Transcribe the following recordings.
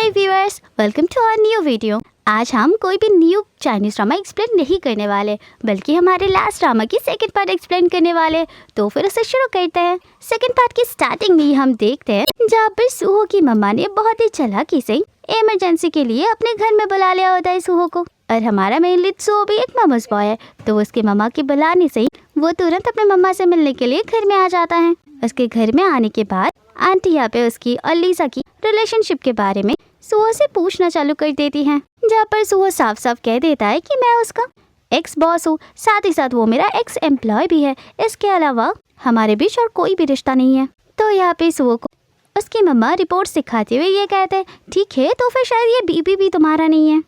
Hi viewers, welcome to our new video. आज हम कोई भी न्यू चाइनीज ड्रामा एक्सप्लेन नहीं करने वाले, बल्कि हमारे लास्ट ड्रामा की सेकंड पार्ट एक्सप्लेन करने वाले। तो फिर उसे शुरू करते हैं। सेकंड पार्ट की स्टार्टिंग में हम देखते हैं जहाँ पर सूहो की मम्मा ने बहुत ही चालाकी से इमरजेंसी के लिए अपने घर में बुला लिया होता है सूहो को। और हमारा मेन लीड सूहो भी एक ममस बॉय है, तो उसके मम्मा के बुलाने से वो तुरंत अपने मम्मा से मिलने के लिए घर में आ जाता है। उसके घर में आने के बाद आंटी यहाँ पे उसकी और लीसा की रिलेशनशिप के बारे में सूहो से पूछना चालू कर देती हैं, जहाँ पर सूहो साफ साफ कह देता है कि मैं उसका एक्स बॉस हूँ, साथ ही साथ वो मेरा एक्स एम्प्लॉय भी है, इसके अलावा हमारे बीच और कोई भी रिश्ता नहीं है। तो यहाँ पे सूहो को उसकी मम्मा रिपोर्ट दिखाते हुए ये कहते हैं, ठीक है तो फिर शायद ये बेबी भी तुम्हारा नहीं है,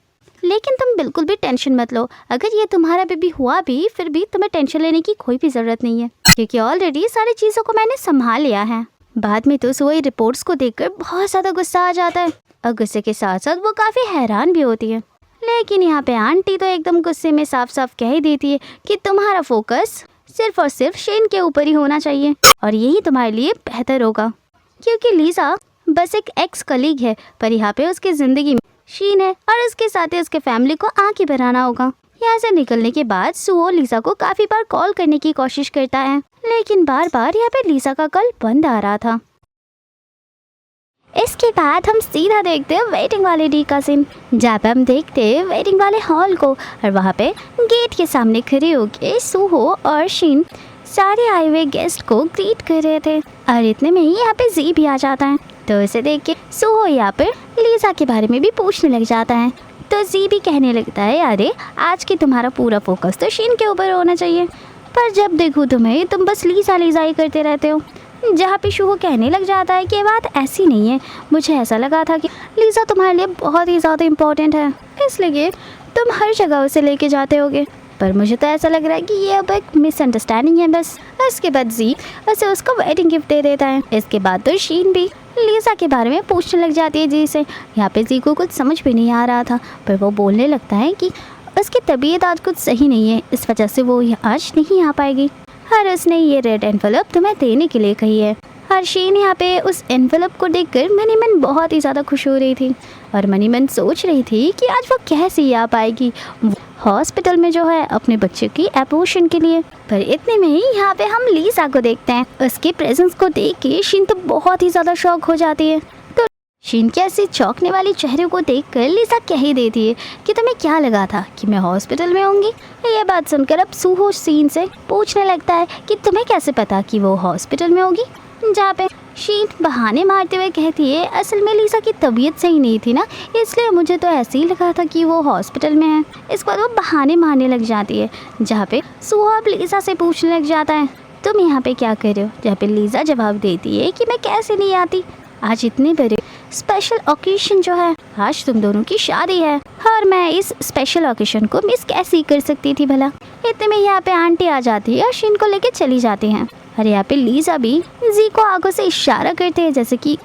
लेकिन तुम बिल्कुल भी टेंशन मत लो। अगर ये तुम्हारा बेबी हुआ भी फिर भी तुम्हें टेंशन लेने की कोई भी ज़रूरत नहीं है, क्योंकि ऑलरेडी सारी चीज़ों को मैंने संभाल लिया है। बाद में तो सूहो रिपोर्ट्स को देखकर बहुत ज़्यादा गुस्सा आ जाता है, और गुस्से के साथ साथ वो काफ़ी हैरान भी होती है। लेकिन यहाँ पे आंटी तो एकदम गुस्से में साफ साफ कह ही देती है कि तुम्हारा फोकस सिर्फ और सिर्फ शेन के ऊपर ही होना चाहिए, और यही तुम्हारे लिए बेहतर होगा, क्योंकि लीसा बस एक एक्स कलीग है, पर यहाँ पे उसकी ज़िंदगी में शीन है, और उसके साथ ही उसके फैमिली को आगे बढ़ाना होगा। यहाँ से निकलने के बाद सूहो लीसा को काफ़ी बार कॉल करने की कोशिश करता है, लेकिन बार बार यहाँ पे लीसा का कॉल बंद आ रहा था। इसके बाद हम सीधा देखते हैं वेटिंग वाले डी का सीन, जहाँ पे हम देखते हैं वेटिंग वाले हॉल को, और वहाँ पे गेट के सामने खड़े होके सूहो और शीन सारे आए हुए गेस्ट को ग्रीट कर रहे थे। और इतने में ही यहाँ पे जी भी आ जाता है, तो इसे देख के सूहो यहाँ पर लीसा के बारे में भी पूछने लग जाता है। तो जी भी कहने लगता है, अरे आज की तुम्हारा पूरा फोकस तो शीन के ऊपर होना चाहिए, पर जब देखो तुम्हें तुम बस लीसा लीसा ही करते रहते हो। जहाँ पे सूहो कहने लग जाता है कि बात ऐसी नहीं है, मुझे ऐसा लगा था कि लीसा तुम्हारे लिए बहुत ही ज़्यादा इम्पोर्टेंट है, इसलिए तुम हर जगह उसे लेके जाते होगे, पर मुझे तो ऐसा लग रहा है कि ये अब एक मिसअंडरस्टैंडिंग है बस। इसके बाद जी उसे उसका वेडिंग गिफ्ट दे देता है। इसके बाद तो शीन भी लीसा के बारे में पूछने लग जाती है जी से। यहाँ पे जी को कुछ समझ भी नहीं आ रहा था, पर वो बोलने लगता है कि उसकी तबीयत आज कुछ सही नहीं है, इस वजह से वो आज नहीं आ पाएगी, और उसने ये रेड एनवेलप तुम्हें देने के लिए कही है। और शीन यहाँ पे उस एनवेलप को देखकर मनी मन बहुत ही ज़्यादा खुश हो रही थी, और मनी मन सोच रही थी कि आज वो कैसे आ पाएगी हॉस्पिटल में जो है अपने बच्चे की एबॉर्शन के लिए। पर इतने में ही यहाँ पे हम लीसा को देखते हैं। उसके प्रेजेंस को देख के शीन तो बहुत ही ज़्यादा शॉक हो जाती है। तो शीन के ऐसे चौंकने वाले चेहरे को देखकर लीसा कह ही देती है कि तुम्हें क्या लगा था कि मैं हॉस्पिटल में होंगी। ये बात सुनकर अब सूहो शीन से पूछने लगता है कि तुम्हें कैसे पता कि वो हॉस्पिटल में होगी, जहाँ पे शीन बहाने मारते हुए कहती है, असल में लीसा की तबीयत सही नहीं थी ना, इसलिए मुझे तो ऐसे ही लगा था कि वो हॉस्पिटल में है। इसके बाद वो बहाने मारने लग जाती है, जहाँ पे सूहो अब लीसा से पूछने लग जाता है, तुम यहाँ पे क्या कर रहे हो। जहाँ पे लीसा जवाब देती है कि मैं कैसे नहीं आती, आज इतने बड़े स्पेशल ओकेशन जो है, आज तुम दोनों की शादी है, और मैं इस स्पेशल ओकेशन को मिस कैसे कर सकती थी भला। इतने में यहाँ पे आंटी आ जाती है और शीन को लेके चली जाती हैं, और यहाँ पे लीसा भी जी को आंखों से इशारा करते हैं जैसे कि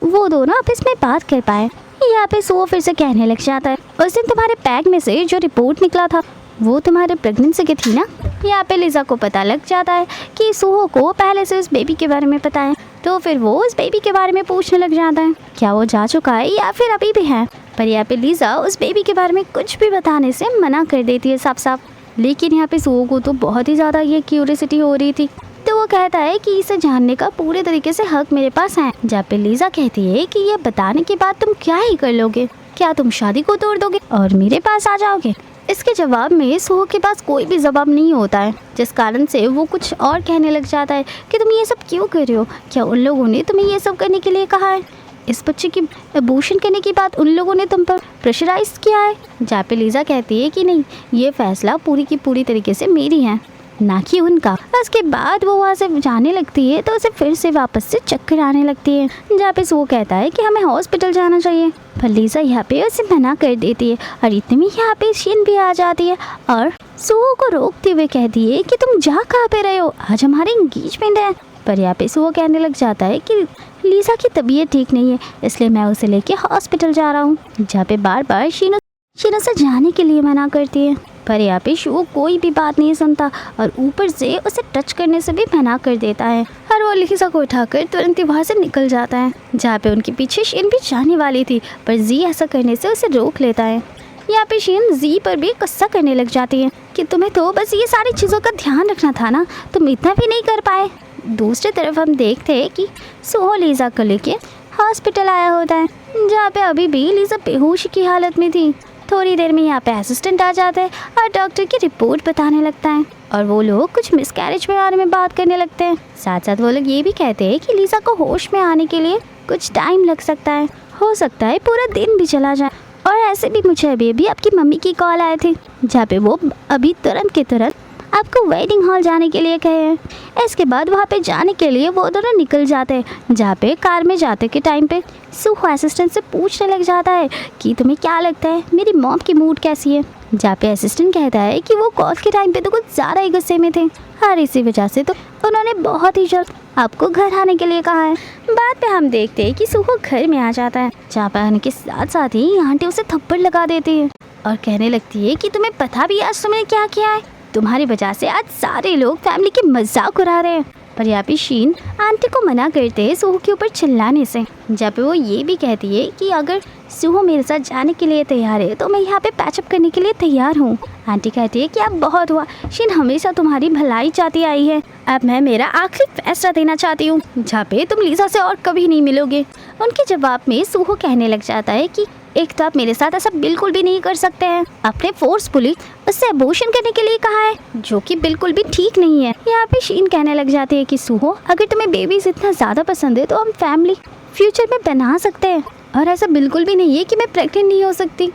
वो दोनों आपस में बात कर पाए। यहाँ पे सूहो फिर से कहने लग जाता है, उस दिन तुम्हारे बैग में से जो रिपोर्ट निकला था वो तुम्हारे प्रेगनेंसी की थी ना। यहाँ पे लीसा को पता लग जाता है कि सूहो को पहले से उस बेबी के बारे में पता है, तो फिर वो उस बेबी के बारे में पूछने लग जाता है, क्या वो जा चुका है या फिर अभी भी है। पर यहाँ पे लीसा उस बेबी के बारे में कुछ भी बताने से मना कर देती है साफ साफ। लेकिन यहाँ पे सूहो को तो बहुत ही ज़्यादा ये क्यूरियोसिटी हो रही थी, तो वो कहता है कि इसे जानने का पूरे तरीके से हक मेरे पास है। जहाँ पे लीसा कहती है कि ये बताने के बाद तुम क्या ही कर लोगे, क्या तुम शादी को तोड़ दोगे और मेरे पास आ जाओगे। इसके जवाब में सूहो के पास कोई भी जवाब नहीं होता है, जिस कारण से वो कुछ और कहने लग जाता है कि तुम ये सब क्यों कर रहे हो, क्या उन लोगों ने तुम्हें ये सब करने के लिए कहा है, इस बच्चे की एबॉर्शन करने के बाद उन लोगों ने तुम पर प्रेशराइज किया है। जहाँ पे लीसा कहती है कि नहीं, ये फैसला पूरी की पूरी तरीके से मेरी है, ना कि उनका। उसके बाद वो वहाँ से जाने लगती है, तो उसे फिर से वापस से चक्कर आने लगती है, जहाँ पे वो कहता है कि हमें हॉस्पिटल जाना चाहिए, पर लीसा यहाँ पे उसे मना कर देती है। और इतने में यहाँ पे शीन भी आ जाती है और सूहो को रोकते हुए कहती है कि तुम जा कहाँ पे रहे हो, आज हमारी एंगेजमेंट है। पर यहाँ पे सूहो कहने लग जाता है कि लीसा की तबीयत ठीक नहीं है, इसलिए मैं उसे लेके हॉस्पिटल जा रहा हूँ। जहाँ पे बार बार शीन शीन उसे जाने के लिए मना करती है, पर यहाँ पे शो कोई भी बात नहीं सुनता और ऊपर से उसे टच करने से भी मना कर देता है और वो लिसा को उठाकर तुरंत ही वहाँ से निकल जाता है, जहाँ पे उनके पीछे शीन भी जाने वाली थी, पर जी ऐसा करने से उसे रोक लेता है। यहाँ पे शीन जी पर भी गुस्सा करने लग जाती है कि तुम्हें तो बस ये सारी चीज़ों का ध्यान रखना था ना, तुम इतना भी नहीं कर पाए। दूसरी तरफ हम देखते हैं कि सुहो लीजा को लेके हॉस्पिटल आया होता है, जहाँ पे अभी भी लीजा बेहोश की हालत में थी। थोड़ी देर में यहाँ पे असिस्टेंट आ जाता है और डॉक्टर की रिपोर्ट बताने लगता है और वो लोग कुछ मिसकैरेज के बारे में बात करने लगते हैं। साथ साथ वो लोग ये भी कहते हैं कि लीजा को होश में आने के लिए कुछ टाइम लग सकता है, हो सकता है पूरा दिन भी चला जाए। और ऐसे भी मुझे अभी आपकी मम्मी की कॉल आए थे, जहाँ पे वो अभी तुरंत के तुरंत आपको वेडिंग हॉल जाने के लिए कहे हैं। इसके बाद वहाँ पे जाने के लिए वो दोनों निकल जाते हैं, जहाँ पे कार में जाते के टाइम पे सुहो असिस्टेंट से पूछने लग जाता है कि तुम्हें क्या लगता है मेरी मॉम की मूड कैसी है, जहाँ पे असिस्टेंट कहता है कि वो कॉल के टाइम पे तो कुछ ज़्यादा ही गुस्से में थे और इसी वजह से तो उन्होंने बहुत ही जल्द आपको घर आने के लिए कहा है। बाद में हम देखते हैं कि सुहो घर में आ जाता है, जहाँ पे आने के साथ साथ ही आंटी उसे थप्पड़ लगा देती है और कहने लगती है कि तुम्हें पता भी आज तुमने क्या किया है, तुम्हारी वजह से आज सारे लोग फैमिली की मजाक उड़ा रहे हैं। पर यहाँ पे शीन आंटी को मना करते हैं सुहो के ऊपर चिल्लाने से, जहाँ पे वो ये भी कहती है कि अगर सुहो मेरे साथ जाने के लिए तैयार है तो मैं यहाँ पे पैचअप करने के लिए तैयार हूँ। आंटी कहती है कि अब बहुत हुआ, शीन हमेशा तुम्हारी भलाई चाहती आई है, अब मैं मेरा आखिरी फैसला देना चाहती हूँ, जहाँ पे तुम लीजा से और कभी नहीं मिलोगे। उनके जवाब में सुहो कहने लग जाता है कि एक तो आप मेरे साथ ऐसा बिल्कुल भी नहीं कर सकते हैं, आपने फोर्सफुली उससे अबॉर्शन करने के लिए कहा है, जो कि बिल्कुल भी ठीक नहीं है। यहाँ पे शीन कहने लग जाती है कि सुहो अगर तुम्हें बेबीज इतना ज़्यादा पसंद है तो हम फैमिली फ्यूचर में बना सकते हैं, और ऐसा बिल्कुल भी नहीं है कि मैं प्रेग्नेंट नहीं हो सकती।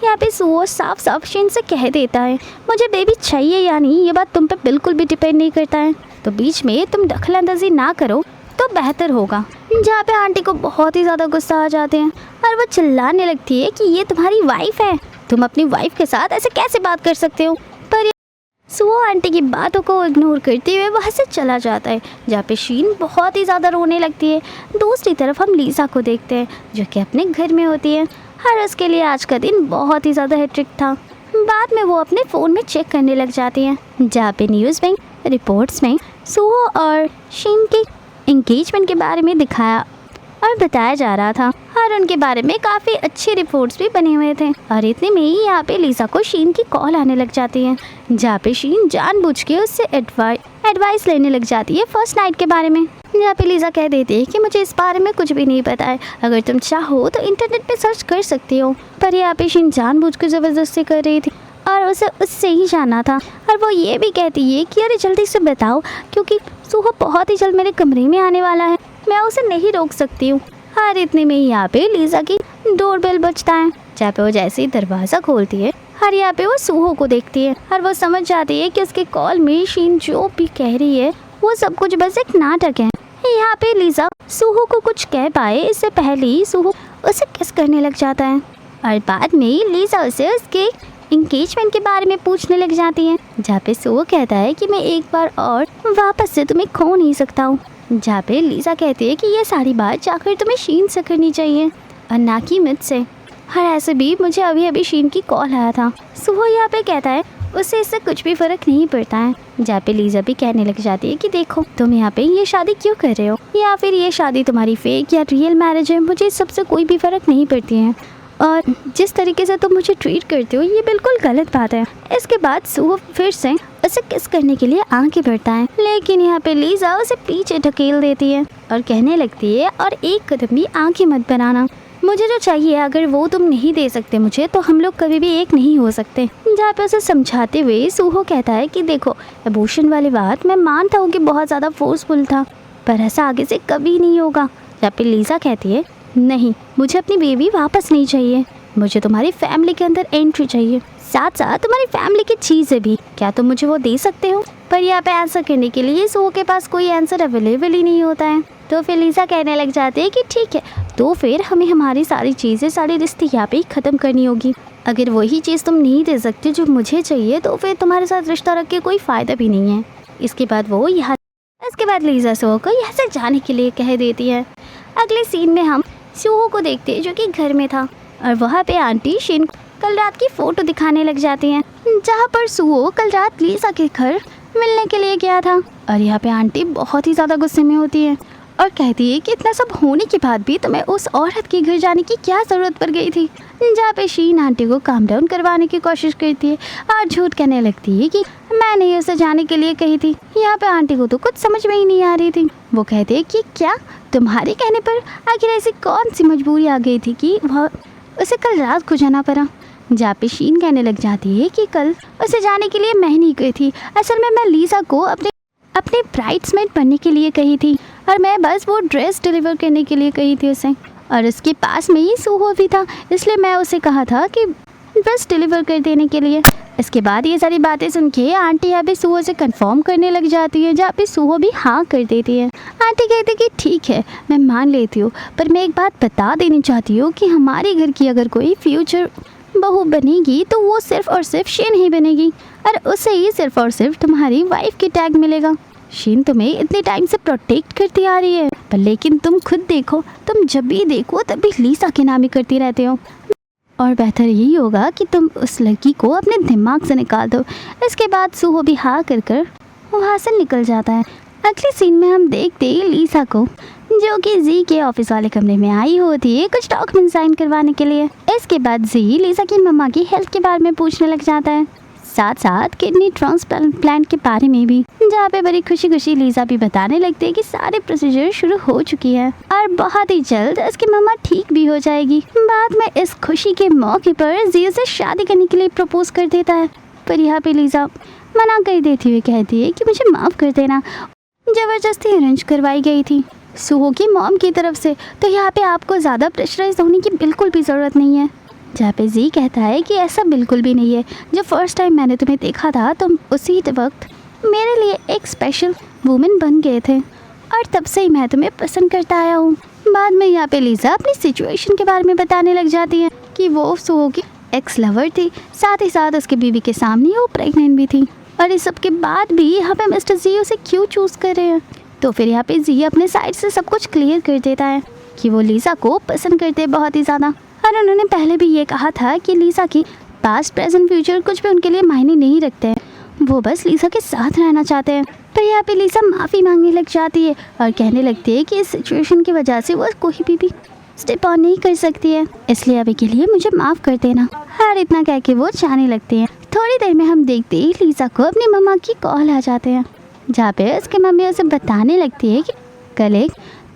यहाँ पे सुहो साफ साफ शीन से कह देता है मुझे बेबी चाहिए या नहीं ये बात तुम पे बिल्कुल भी डिपेंड नहीं करता है, तो बीच में तुम दखलंदाजी ना करो तो बेहतर होगा। जहाँ पे आंटी को बहुत ही ज़्यादा गुस्सा आ जाते हैं और वो चिल्लाने लगती है कि ये तुम्हारी वाइफ है, तुम अपनी वाइफ के साथ ऐसे कैसे बात कर सकते हो। पर सुहो आंटी की बातों को इग्नोर करते हुए वहाँ से चला जाता है, जहाँ पे शीन बहुत ही ज़्यादा रोने लगती है। दूसरी तरफ हम लीसा को देखते हैं जो कि अपने घर में होती है और उसके लिए आज का दिन बहुत ही ज़्यादा हेक्टिक था। बाद में वो अपने फ़ोन में चेक करने लग जाती हैं, जहाँ पे न्यूज़ में रिपोर्ट्स में सुहो और शीन की एंगेजमेंट के बारे में दिखाया और बताया जा रहा था और उनके बारे में काफ़ी अच्छे रिपोर्ट्स भी बने हुए थे। और इतने में ही यहाँ पे लीसा को शीन की कॉल आने लग जाती है, जहाँ पे शीन जानबूझ के उससे एडवाइस लेने लग जाती है फर्स्ट नाइट के बारे में। जहाँ पे लीसा कह देती है कि मुझे इस बारे में कुछ भी नहीं पता है, अगर तुम चाहो तो इंटरनेट पे सर्च कर सकती हो। पर यहाँ पे शीन जानबूझ के ज़बरदस्ती कर रही थी और उसे उससे ही जाना था। और वो ये भी कहती है कि अरे जल्दी से बताओ, क्योंकि सुहो बहुत ही जल्द मेरे कमरे में आने वाला है, मैं उसे नहीं रोक सकती हूँ। और इतने में ही यहाँ पे लीजा की डोरबेल बजता है, जहाँ पे वो जैसे ही दरवाज़ा खोलती है और यहाँ पे वो सुहो को देखती है और वो समझ जाती है कि उसके कॉल में शीन जो भी कह रही है वो सब कुछ बस एक नाटक है। यहाँ पे लीजा सुहो को कुछ कह पाए इससे पहले ही सुहो उसे किस करने लग जाता है और बाद में लीजा उसे उसके एंगेजमेंट के बारे में पूछने लग जाती है, जहाँ पे सुहो कहता है कि मैं एक बार और वापस से तुम्हें खो नहीं सकता हूँ। जहाँ पे लीजा कहती है कि ये सारी बात जाकर तुम्हें शीन से करनी चाहिए और ना कि मुझसे। और ऐसे भी मुझे अभी अभी शीन की कॉल आया था। सुहो यहाँ पे कहता है उससे इससे कुछ भी फ़र्क नहीं पड़ता है, जहाँ पे लीजा भी कहने लग जाती है कि देखो तुम यहाँ पे ये शादी क्यों कर रहे हो, या फिर ये शादी तुम्हारी फेक या रियल मैरिज है, मुझे इस सबसे कोई भी फ़र्क नहीं पड़ती है, और जिस तरीके से तुम मुझे ट्रीट करते हो ये बिल्कुल गलत बात है। इसके बाद सुहो फिर से उसे किस करने के लिए आगे बढ़ता है, लेकिन यहाँ पे लीजा उसे पीछे ढकेल देती है और कहने लगती है और एक कदम भी आगे मत बनाना, मुझे जो चाहिए अगर वो तुम नहीं दे सकते मुझे तो हम लोग कभी भी एक नहीं हो सकते। जहाँ पे उसे समझाते हुए सुहो कहता है कि देखो अबॉर्शन वाली बात मैं मानता हूँ कि बहुत ज़्यादा फोर्सफुल था, पर ऐसा आगे से कभी नहीं होगा। जहाँ पे लीजा कहती है नहीं, मुझे अपनी बेबी वापस नहीं चाहिए, मुझे तुम्हारी फैमिली के अंदर एंट्री चाहिए, साथ साथ तुम्हारी फैमिली की चीज़ें भी, क्या तुम मुझे वो दे सकते हो। पर यहाँ पे आंसर करने के लिए सुहो के पास कोई आंसर अवेलेबल ही नहीं होता है। तो फिर लीजा कहने लग जाती है कि ठीक है, तो फिर हमें हमारी सारी चीज़ें सारे रिश्ते यहाँ पे ही ख़त्म करनी होगी। अगर वही चीज़ तुम नहीं दे सकते जो मुझे चाहिए तो फिर तुम्हारे साथ रिश्ता रख के कोई फ़ायदा भी नहीं है। इसके बाद लीजा सुहो को यहाँ से जाने के लिए कह देती है। अगले सीन में हम सुहो को देखते हैं जो कि घर में था और वहाँ पे आंटी शीन कल रात की फोटो दिखाने लग जाती हैं, जहाँ पर सुहो कल रात लीसा के घर मिलने के लिए गया था। और यहाँ पे आंटी बहुत ही ज़्यादा गुस्से में होती है और कहती है कि इतना सब होने के बाद भी तुम्हें उस औरत के घर जाने की क्या ज़रूरत पड़ गई थी। जहाँ पे शीन आंटी को काम डाउन करवाने की कोशिश करती है और झूठ कहने लगती है कि मैंने उसे जाने के लिए कही थी। यहाँ पे आंटी को तो कुछ समझ में ही नहीं आ रही थी। वो कहते हैं कि क्या तुम्हारे कहने पर आखिर ऐसी कौन सी मजबूरी आ गई थी कि वह उसे कल रात को जाना पड़ा। जहाँ पे शीन कहने लग जाती है कि कल उसे जाने के लिए मैं नहीं गई थी, असल में मैं लीसा को अपने ब्राइड्समेड बनने के लिए कही थी और मैं बस वो ड्रेस डिलीवर करने के लिए कही थी उसे, और उसके पास में ही सुहो भी था, इसलिए मैं उसे कहा था कि बस डिलीवर कर देने के लिए। इसके बाद ये सारी बातें सुन के आंटी यहाँ पे सुहो से कंफर्म करने लग जाती है, जहाँ पे सुहो भी हाँ कर देती है। आंटी कहती है कि ठीक है मैं मान लेती हूँ, पर मैं एक बात बता देनी चाहती हूँ कि हमारे घर की अगर कोई फ्यूचर बहू बनेगी तो वो सिर्फ और सिर्फ शीन ही बनेगी और उसे ही सिर्फ और सिर्फ तुम्हारी वाइफ की टैग मिलेगा। शीन तुम्हें इतने टाइम से प्रोटेक्ट करती आ रही है, पर लेकिन तुम खुद देखो, तुम जब भी देखो तभी लीसा के नाम ही करती रहते हो, और बेहतर यही होगा कि तुम उस लड़की को अपने दिमाग से निकाल दो। इसके बाद सुहो भी हाँ कर वहाँ से निकल जाता है। अगले सीन में हम देखते हैं लीसा को, जो कि जी के ऑफिस वाले कमरे में आई होती है कुछ डॉक्यूमेंट साइन करवाने के लिए। इसके बाद जी लीसा की मम्मा की हेल्थ के बारे में पूछने लग जाता है, साथ साथ किडनी ट्रांसप्लांट के बारे में भी, जहाँ पे बड़ी खुशी खुशी लीसा भी बताने लगती है कि सारे प्रोसीजर शुरू हो चुकी है और बहुत ही जल्द उसकी मम्मा ठीक भी हो जाएगी। बाद में इस खुशी के मौके पर जी उसे शादी करने के लिए प्रपोज कर देता है, पर यहाँ पे लीसा मना कर देती हुई कहती है कि मुझे माफ़ कर देना, ज़बरदस्ती अरेंज करवाई गई थी सुहो की मॉम की तरफ से, तो यहाँ पे आपको ज़्यादा प्रेशराइज होने की बिल्कुल भी ज़रूरत नहीं है। जहाँ पे जी कहता है कि ऐसा बिल्कुल भी नहीं है, जब फर्स्ट टाइम मैंने तुम्हें देखा था तुम उसी वक्त मेरे लिए एक स्पेशल वुमेन बन गए थे और तब से ही मैं तुम्हें पसंद करता आया हूँ। बाद में यहाँ पे लीसा अपनी सिचुएशन के बारे में बताने लग जाती है कि वो सुहो की एक्स लवर थी, साथ ही साथ उसके बीवी के सामने वो प्रेग्नेंट भी थी, और इस सब के बाद भी यहाँ पे मिस्टर जी उसे क्यों चूज़ कर रहे हैं। तो फिर यहाँ पे जी अपने साइड से सब कुछ क्लियर कर देता है कि वो लीसा को पसंद करते हैं बहुत ही ज़्यादा, और उन्होंने पहले भी ये कहा था कि लीसा की पास्ट प्रेजेंट फ्यूचर कुछ भी उनके लिए मायने नहीं रखते हैं, वो बस लीसा के साथ रहना चाहते हैं। पर यहाँ पे लीसा माफ़ी मांगने लग जाती है और कहने लगती है कि इस सिचुएशन की वजह से वो कोई भी स्टेप ऑन नहीं कर सकती है, इसलिए अभी के लिए मुझे माफ़ कर देना। हर इतना कह के वो जाने लगती है। थोड़ी देर में हम देखते ही लीसा को अपनी मम्मा की कॉल आ जाते हैं, जहाँ पे उसकी मम्मी उसे बताने लगती है कि कल एक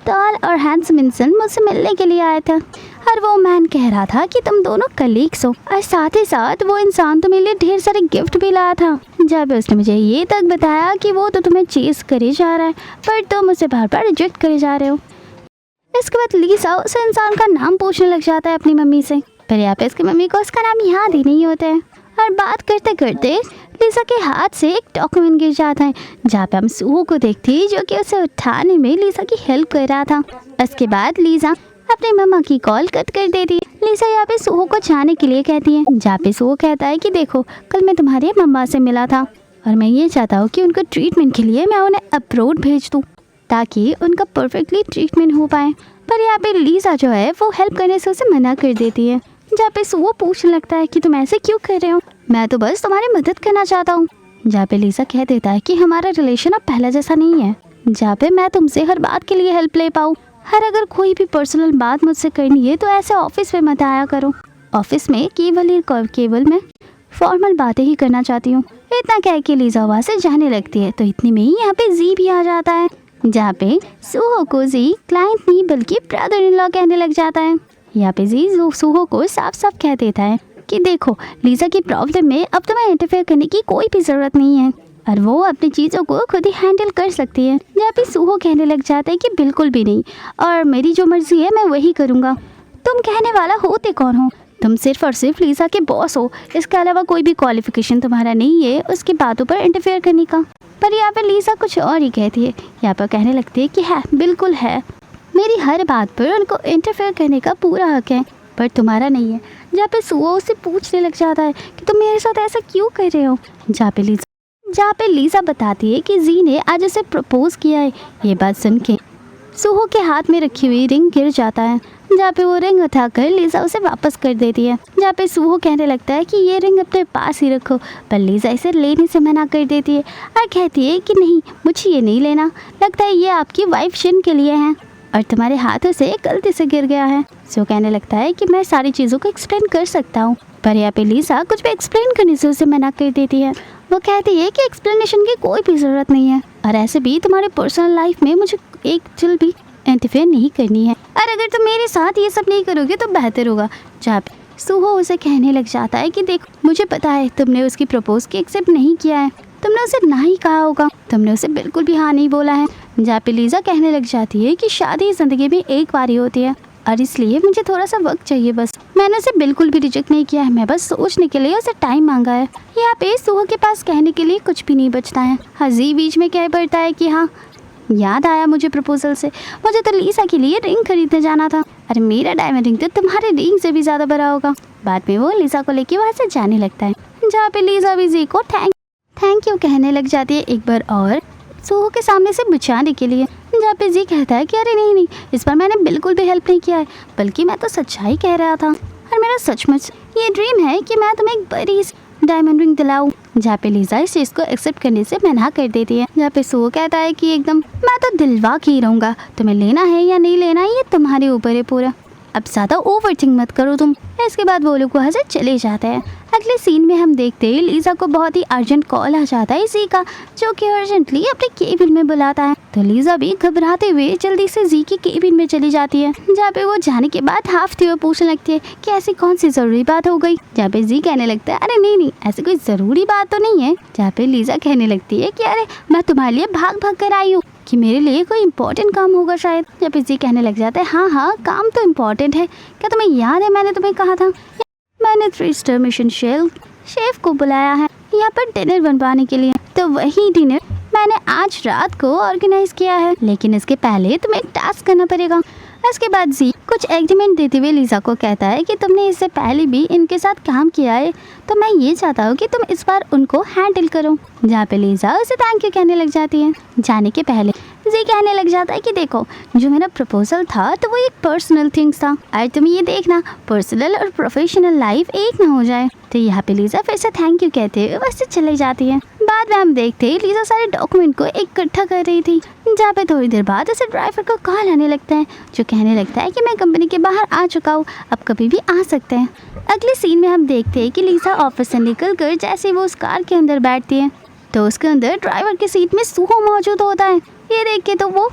टॉल और हैंडसम इंसान मुझसे मिलने के लिए आया था और वो मैन कह रहा था कि तुम दोनों कलीग्स हो, और साथ ही साथ वो इंसान तुम्हें लिए ढेर सारे गिफ्ट भी लाया था। जब उसने मुझे ये तक बताया कि वो तो तुम्हें चेस करे जा रहा है पर तुम उसे बार बार रिजेक्ट करे जा रहे हो। इसके बाद लीसा उस इंसान का नाम पूछने लग जाता है अपनी मम्मी से, पर यहाँ पे इसकी मम्मी को उसका नाम याद ही नहीं होता है, और बात करते करते लीसा के हाथ से एक डॉक्यूमेंट गिर जाता है, जहाँ पे हम सुहो को देखते हैं जो कि उसे उठाने में लीसा की हेल्प कर रहा था। इसके बाद लीसा अपनी मम्मा की कॉल कट कर देती है। लीसा यहाँ पे सुहो को जाने के लिए कहती है, जहाँ पे सुहो कहता है कि देखो कल मैं तुम्हारी मम्मा से मिला था और मैं ये चाहता हूँ कि उनको ट्रीटमेंट के लिए मैं उन्हें अब्रोड भेज दूँ ताकि उनका परफेक्टली ट्रीटमेंट हो पाए। पर यहाँ पे लीसा जो है वो हेल्प करने से उसे मना कर देती है, जहाँ पे सुहो पूछने लगता है कि तुम ऐसे क्यों कर रहे हो, मैं तो बस तुम्हारी मदद करना चाहता हूँ। जहाँ पे लीसा कह देता है कि हमारा रिलेशन अब पहले जैसा नहीं है, जहाँ पे मैं तुमसे हर बात के लिए हेल्प ले पाऊँ, हर अगर कोई भी पर्सनल बात मुझसे करनी है तो ऐसे ऑफिस में मत आया करो, ऑफिस में केवल मैं फॉर्मल बातें ही करना चाहती हूँ। इतना कह के लीसा वहाँ से जाने लगती है। तो इतने में ही यहाँ पे जी भी आ जाता है, जहाँ पे सुहो को जी क्लाइंट नहीं बल्कि ब्रदर इन लॉ कहने लग जाता है। यहाँ पे जी सुहो को साफ साफ कह देता है कि देखो लीसा की प्रॉब्लम में अब तुम्हें इंटरफेयर करने की कोई भी ज़रूरत नहीं है और वो अपनी चीज़ों को खुद ही हैंडल कर सकती है। यहाँ पे सुहो कहने लग जाता है कि बिल्कुल भी नहीं, और मेरी जो मर्जी है मैं वही करूँगा। तुम कहने वाला होते कौन हो, तुम सिर्फ और सिर्फ लीसा के बॉस हो, इसके अलावा कोई भी क्वालिफिकेशन तुम्हारा नहीं है उसकी बातों पर इंटरफेयर करने का। पर यहाँ पर लीसा कुछ और ही कहती है, यहाँ पर कहने लगती है कि है बिल्कुल है, मेरी हर बात पर उनको इंटरफेयर करने का पूरा हक है पर तुम्हारा नहीं है। जहाँ पे सुहो उससे पूछने लग जाता है कि तुम मेरे साथ ऐसा क्यों कर रहे हो, जहाँ पे लीसा बताती है कि जी ने आज उसे प्रपोज किया है। ये बात सुन के सुहो के हाथ में रखी हुई रिंग गिर जाता है जहाँ पे वो रिंग उठाकर लीजा उसे वापस कर देती है। जहाँ पे सूहो कहने लगता है कि ये रिंग अपने पास ही रखो, पर लीजा इसे लेने से मना कर देती है और कहती है कि नहीं, मुझे ये नहीं लेना, लगता है ये आपकी वाइफ शिन के लिए है और तुम्हारे हाथों से गलती से गिर गया है। सो कहने लगता है कि मैं सारी चीज़ों को एक्सप्लेन कर सकता हूँ, पर यहाँ पे लीजा कुछ भी एक्सप्लेन करने से उसे मना कर देती है। वो कहती है कि एक्सप्लेनेशन की कोई भी ज़रूरत नहीं है और ऐसे भी तुम्हारे पर्सनल लाइफ में मुझे एक चिल भी इंटरफेयर नहीं करनी है, और अगर तुम मेरे साथ ये सब नहीं करोगे तो बेहतर होगा। जहाँ पे सूहो उसे कहने लग जाता है कि देखो, मुझे पता है तुमने उसकी प्रपोज की एक्सेप्ट नहीं किया है, तुमने उसे ना ही कहा होगा, तुमने उसे बिल्कुल भी हाँ नहीं बोला है। जहाँ पे लीजा कहने लग जाती है कि शादी ज़िंदगी में एक बार ही होती है और इसलिए मुझे थोड़ा सा वक्त चाहिए, बस मैंने उसे बिल्कुल भी रिजेक्ट नहीं किया है, मैं बस सोचने के लिए उसे टाइम मांगा है। यहाँ पे सूहो के पास कहने के लिए कुछ भी नहीं बचता है। हजी बीच में कह पड़ता है कि हाँ, याद आया मुझे प्रपोजल से, मुझे तो लीसा के लिए रिंग खरीदने जाना था, अरे मेरा डायमंड रिंग तो तुम्हारे रिंग से भी ज़्यादा बड़ा होगा। बाद में वो लीसा को लेके वहाँ से जाने लगता है। जहाँ पे लीसा भी जी को थैंक यू कहने लग जाती है एक बार और सूहो के सामने से बचाने के लिए। जहाँ पे जी कहता है कि अरे नहीं, इस बार मैंने बिल्कुल भी हेल्प नहीं किया है, बल्कि मैं तो सच्चाई कह रहा था और मेरा सचमुच ये ड्रीम है कि मैं तुम्हें एक बड़ी डायमंड रिंग दिलाऊं। जहाँ पे लीजा इस चीज़ को एक्सेप्ट करने से मना कर देती है। जहाँ पे सूहो कहता है कि एकदम मैं तो दिलवा के ही रहूँगा, तुम्हें लेना है या नहीं लेना ये तुम्हारे ऊपर है पूरा, अब ज़्यादा ओवरथिंक मत करो तुम। इसके बाद वो लोग वहाँ से चले जाते हैं। अगले सीन में हम देखते हैं लीजा को बहुत ही अर्जेंट कॉल आ जाता है जी का, जो कि अर्जेंटली अपने केबिन में बुलाता है। तो लीजा भी घबराते हुए जल्दी से जी की केबिन में चली जाती है। जहाँ पे वो जाने के बाद हाफते हुए पूछने लगती है कि ऐसी कौन सी ज़रूरी बात हो गई। जहाँ पे जी कहने लगता है अरे नहीं, ऐसी कोई ज़रूरी बात तो नहीं है। जहाँ पे लीजा कहने लगती है कि अरे मैं तुम्हारे लिए भाग कर आई हूँ कि मेरे लिए कोई इम्पोर्टेंट काम होगा शायद। जब जी कहने लग जाता है हाँ, काम तो इम्पोर्टेंट है, क्या तुम्हें याद है मैंने तुम्हें कहा था मैंने 3 स्टार मिशन शेफ को बुलाया है यहाँ पर डिनर बनवाने के लिए, तो वही डिनर मैंने आज रात को ऑर्गेनाइज किया है, लेकिन इसके पहले तुम्हें एक टास्क करना पड़ेगा। इसके बाद जी कुछ एग्रीमेंट देते हुए लीजा को कहता है कि तुमने इससे पहले भी इनके साथ काम किया है, तो मैं ये चाहता हूँ कि तुम इस बार उनको हैंडल करो। जहाँ पे लीजा उसे थैंक यू कहने लग जाती है। जाने के पहले जी कहने लग जाता है कि देखो, जो मेरा प्रपोजल था तो वो एक पर्सनल थिंग्स था, और तुम ये देखना पर्सनल और प्रोफेशनल लाइफ एक ना हो जाए। तो यहाँ पे लीजा फिर से थैंक यू कहते हुए वैसे चले जाती है। बाद में हम देखते हैं लीजा सारे डॉक्यूमेंट को इकट्ठा कर रही थी। जहाँ पे थोड़ी देर बाद उसे ड्राइवर को कॉल आने लगता है, जो कहने लगता है कि मैं कंपनी के बाहर आ चुका हूँ, अब कभी भी आ सकते हैं। अगले सीन में हम देखते हैं कि लीजा ऑफिस से निकल कर जैसे वो उस कार के अंदर बैठती है, तो उसके अंदर ड्राइवर की सीट में सूहो मौजूद होता है। ये देख के तो वो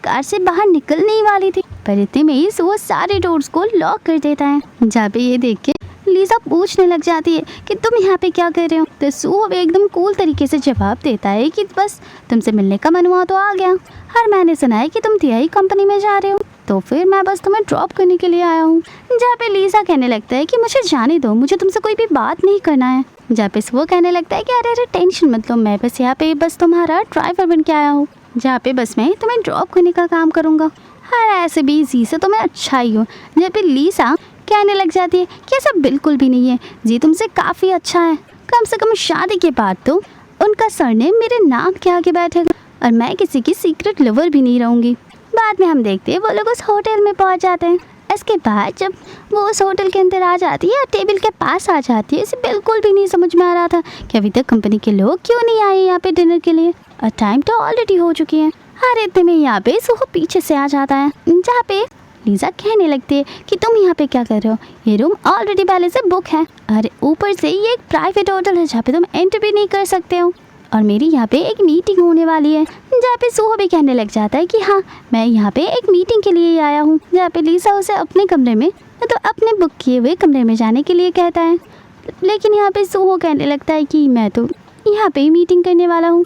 कार से बाहर निकलने ही वाली थी, पर इतने में ही सूहो सारे डोर्स को लॉक कर देता है। जहाँ पे ये देख के लीजा पूछने लग जाती है कि तुम यहाँ पे क्या कर रहे हो। तो सूहो एकदम कूल तरीके से जवाब देता है कि बस तुमसे मिलने का मन हुआ तो आ गया, और मैंने सुना है कि तुम तिहाई कंपनी में जा रहे हो, तो फिर मैं बस तुम्हें ड्रॉप करने के लिए आया हूँ। जहाँ पे लीजा कहने लगता है कि मुझे जाने दो, मुझे तुमसे कोई भी बात नहीं करना है। जहाँ पे वो कहने लगता है कि अरे टेंशन मत लो, मैं बस यहाँ पे बस तुम्हारा ड्राइवर बन के आया हूँ, जहाँ पे बस मैं तुम्हें ड्रॉप करने का काम करूँगा। हाँ, ऐसे भी जी से तो मैं अच्छा ही हूँ। जहाँ पे लीजा कहने लग जाती है कि ऐसा बिल्कुल भी नहीं है, जी तुमसे काफ़ी अच्छा है, कम से कम शादी के बाद तो उनका सरनेम मेरे नाम के आगे बैठेगा और मैं किसी की सीक्रेट लवर भी नहीं रहूँगी। बाद में हम देखते हैं वो लोग उस होटल में पहुँच जाते हैं। इसके बाद जब वो उस होटल के अंदर आ जाती है और टेबल के पास आ जाती है, इसे बिल्कुल भी नहीं समझ में आ रहा था कि अभी तक कंपनी के लोग क्यों नहीं आए यहाँ पे डिनर के लिए, और टाइम तो ऑलरेडी हो चुकी है। हर इतने में यहाँ पे सूहो पीछे से आ जाता है। जहाँ पे लीजा कहने लगती है कि तुम यहाँ पे क्या कर रहे हो, ये रूम ऑलरेडी पहले से बुक है, अरे ऊपर से ये एक प्राइवेट होटल है जहाँ पे तुम एंटर भी नहीं कर सकते हो, और मेरी यहाँ पे एक मीटिंग होने वाली है। जहाँ पे सूहो भी कहने लग जाता है कि हाँ, मैं यहाँ पे एक मीटिंग के लिए आया हूँ। जहाँ पे लीजा उसे अपने कमरे में तो अपने बुक किए हुए कमरे में जाने के लिए कहता है, लेकिन यहाँ पे सूहो कहने लगता है कि मैं तो यहाँ पे मीटिंग करने वाला हूँ,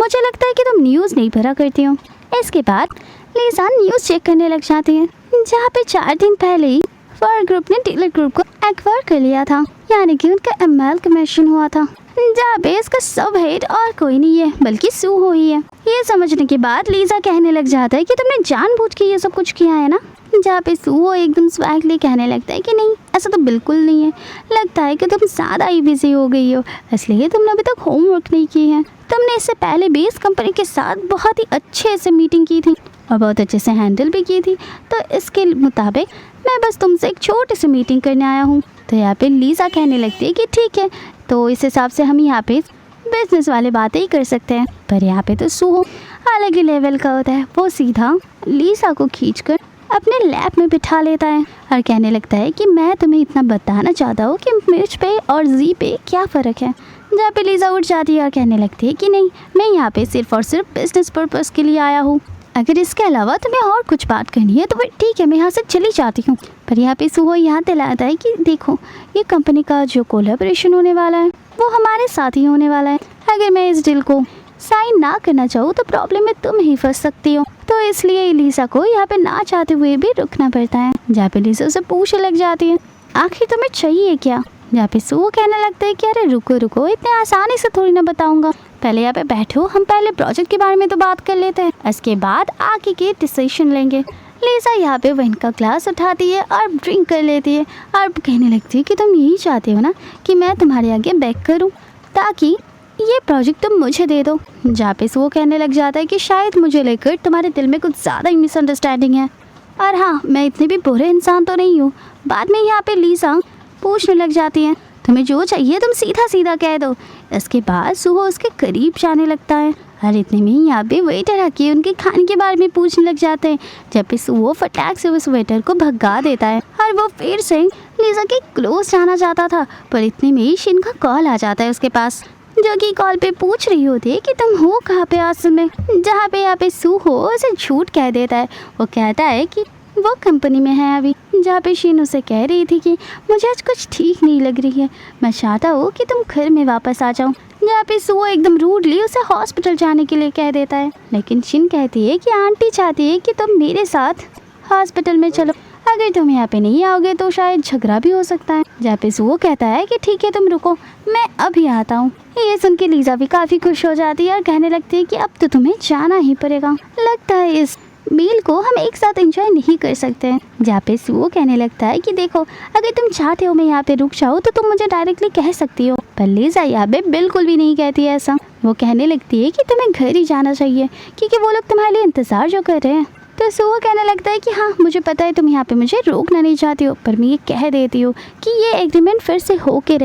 मुझे लगता है कि तुम न्यूज़ नहीं पढ़ा करती हो। इसके बाद लीजा न्यूज़ चेक करने लग जाती है, जहाँ पे 4 दिन पहले ही फॉर ग्रुप ने टेलर ग्रुप को एक्वायर कर लिया था, यानी कि उनका अमलगमेशन हुआ था, जहाँ पे इसका सब हेड और कोई नहीं है बल्कि सूहो ही है। ये समझने के बाद लीजा कहने लग जाता है कि तुमने जानबूझ के ये सब कुछ किया है ना। जहाँ पे सूहो एकदम स्वैगली कहने लगता है कि नहीं, ऐसा तो बिल्कुल नहीं है, लगता है कि तुम ज़्यादा ही बिजी हो गई हो, इसलिए तुमने अभी तक होमवर्क नहीं की है। तुमने इससे पहले भी इस कंपनी के साथ बहुत ही अच्छे से मीटिंग की थी और बहुत अच्छे से हैंडल भी की थी, तो इसके मुताबिक मैं बस तुमसे एक छोटी सी मीटिंग करने आया हूँ। तो यहाँ पे लीसा कहने लगती है कि ठीक है, तो इस हिसाब से हम यहाँ पे बिजनेस वाले बातें ही कर सकते हैं। पर यहाँ पे तो सूहो अलग ही लेवल का होता है। वो सीधा लीसा को खींचकर अपने लैब में बिठा लेता है और कहने लगता है कि मैं तुम्हें इतना बताना चाहता हूँ कि मिर्च पे और जी पे क्या फ़र्क है। जहाँ पे लीसा उठ जाती है और कहने लगती है कि नहीं, मैं यहाँ पे सिर्फ और सिर्फ बिजनेस पर्पज़ के लिए आया हूँ। अगर इसके अलावा तुम्हें और कुछ बात करनी है तो फिर ठीक है, मैं यहाँ से चली जाती हूँ। पर यहाँ पे सूहो याद दिलाता है कि देखो, ये कंपनी का जो कोलैबोरेशन होने वाला है वो हमारे साथ ही होने वाला है। अगर मैं इस डील को साइन ना करना चाहूँ तो प्रॉब्लम में तुम ही फंस सकती हो। तो इसलिए लीसा को यहाँ पे ना चाहते हुए भी रुकना पड़ता है। जहाँ पे लीसा उसे पूछने लग जाती है आखिर तुम्हें चाहिए क्या। जहाँ पे सूहो कहने लगता है कि अरे रुको रुको, इतने आसानी से थोड़ी ना बताऊंगा, पहले यहाँ पे बैठो, हम पहले प्रोजेक्ट के बारे में तो बात कर लेते हैं, इसके बाद आगे के डिसीजन लेंगे। लीसा यहाँ पे वाइन का ग्लास उठाती है और ड्रिंक कर लेती है और कहने लगती है कि तुम यही चाहते हो ना कि मैं तुम्हारे आगे बैक करूँ ताकि ये प्रोजेक्ट तुम मुझे दे दो। जहाँ पे वो कहने लग जाता है कि शायद मुझे लेकर तुम्हारे दिल में कुछ ज़्यादा ही मिसअंडरस्टैंडिंग है, और हाँ, मैं इतने भी बुरे इंसान तो नहीं हूँ। बाद में यहाँ पे लीसा पूछने लग जाती है तुम्हें जो चाहिए तुम सीधा सीधा कह दो। इसके बाद सुहो उसके करीब जाने लगता है और इतने में ही यहाँ पे वेटर आके उनके खाने के बारे में पूछने लग जाते हैं। जब पे सुहो फटाक से उस वेटर को भगा देता है और वो फिर से लीसा के क्लोज जाना चाहता था, पर इतने में ही शिन का कॉल आ जाता है उसके पास, जो कि कॉल पे पूछ रही होती है कि तुम हो कहाँ पे असल में। जहाँ पे यहाँ पे सूहो उसे झूठ कह देता है। वो कहता है कि वो कंपनी में है अभी। जहाँ पे शीन उसे कह रही थी कि मुझे आज कुछ ठीक नहीं लग रही है, मैं चाहता हूँ कि तुम घर में वापस आ जाओ। जहाँ पे सूहो एकदम रूडली उसे हॉस्पिटल जाने के लिए कह देता है, लेकिन शिन कहती है कि आंटी चाहती है कि तुम मेरे साथ हॉस्पिटल में चलो, अगर तुम यहाँ पे नहीं आओगे तो शायद झगड़ा भी हो सकता है। जहाँ पे सूहो कहता है कि ठीक है तुम रुको, मैं अभी आता हूँ। ये सुन के लीसा भी काफ़ी खुश हो जाती है और कहने लगती है कि अब तो तुम्हें जाना ही पड़ेगा, लगता है इस मील को हम एक साथ एंजॉय नहीं कर सकते हैं। जहाँ पे सूहो कहने लगता है कि देखो, अगर तुम चाहते हो मैं यहाँ पे रुक जाऊँ तो तुम मुझे डायरेक्टली कह सकती हो, पर लीसा यहाँ पे बिल्कुल भी नहीं कहती है ऐसा। वो कहने लगती है कि तुम्हें घर ही जाना चाहिए क्योंकि वो लोग तुम्हारे लिए इंतज़ार जो कर रहे हैं। तो सूहो कहने लगता है कि हाँ, मुझे पता है तुम यहाँ पे मुझे रोकना नहीं चाहती हो, पर मैं ये कह देती हूँ कि ये एग्रीमेंट फिर से हो के